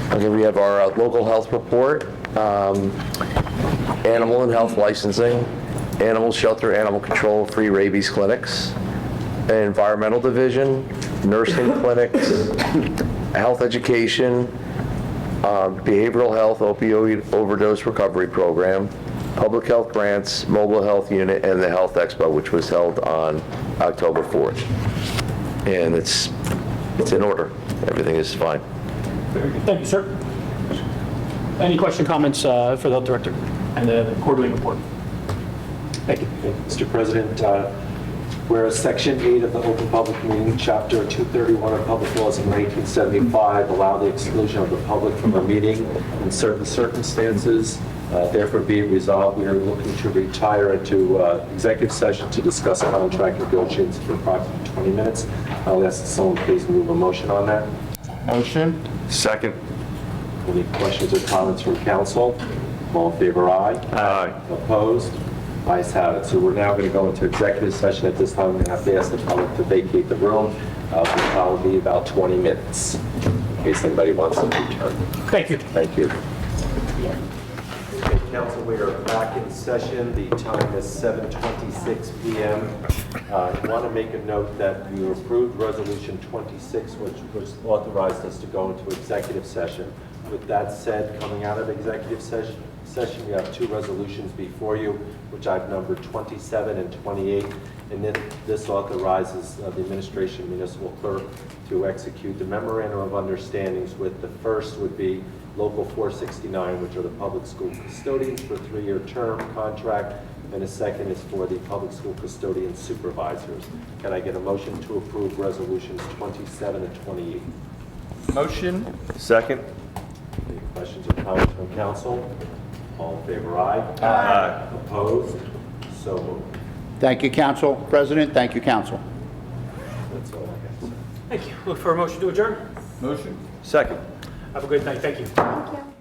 Okay, we have our local health report, animal and health licensing, animal shelter, animal control, free rabies clinics, environmental division, nursing clinics, health education, behavioral health, opioid overdose recovery program, public health grants, mobile health unit, and the health expo, which was held on October 4th. And it's in order. Everything is fine. Very good. Thank you, sir. Any comments for the Health Director and the quarterly report? Thank you. Mr. President, whereas Section 8 of the Open Public Meeting, Chapter 231 of Public Laws in 1975 allow the exclusion of the public from a meeting in certain circumstances, Therefore, be it resolved, we are looking to retire into executive session to discuss contract negotiations for approximately 20 minutes. I'll ask someone please move a motion on that. Motion? Second. Any questions or comments from council? All in favor, aye? Aye. Opposed? Ayes have it. So we're now going to go into executive session. At this time, I'm going to have to ask the public to vacate the room. It'll probably be about 20 minutes, in case anybody wants to return. Thank you. Thank you. Okay, council, we are back in session. The time is 7:26 p.m. I want to make a note that you approved Resolution 26, which authorized us to go into executive session. With that said, coming out of executive session, we have two resolutions before you, which I've numbered 27 and 28. And then this authorizes the administration municipal clerk to execute the memorandum of understandings with the first would be Local 469, which are the public school custodians for a 3-year term contract, and the second is for the public school custodian supervisors. Can I get a motion to approve resolutions 27 and 28? Motion? Second. Any questions or comments from council? All in favor, aye? Aye. Opposed? So moved. Thank you, Council President. Thank you, Council. That's all I got to say. Thank you. Look for a motion to adjourn. Motion? Second. Have a good night. Thank you. Thank you.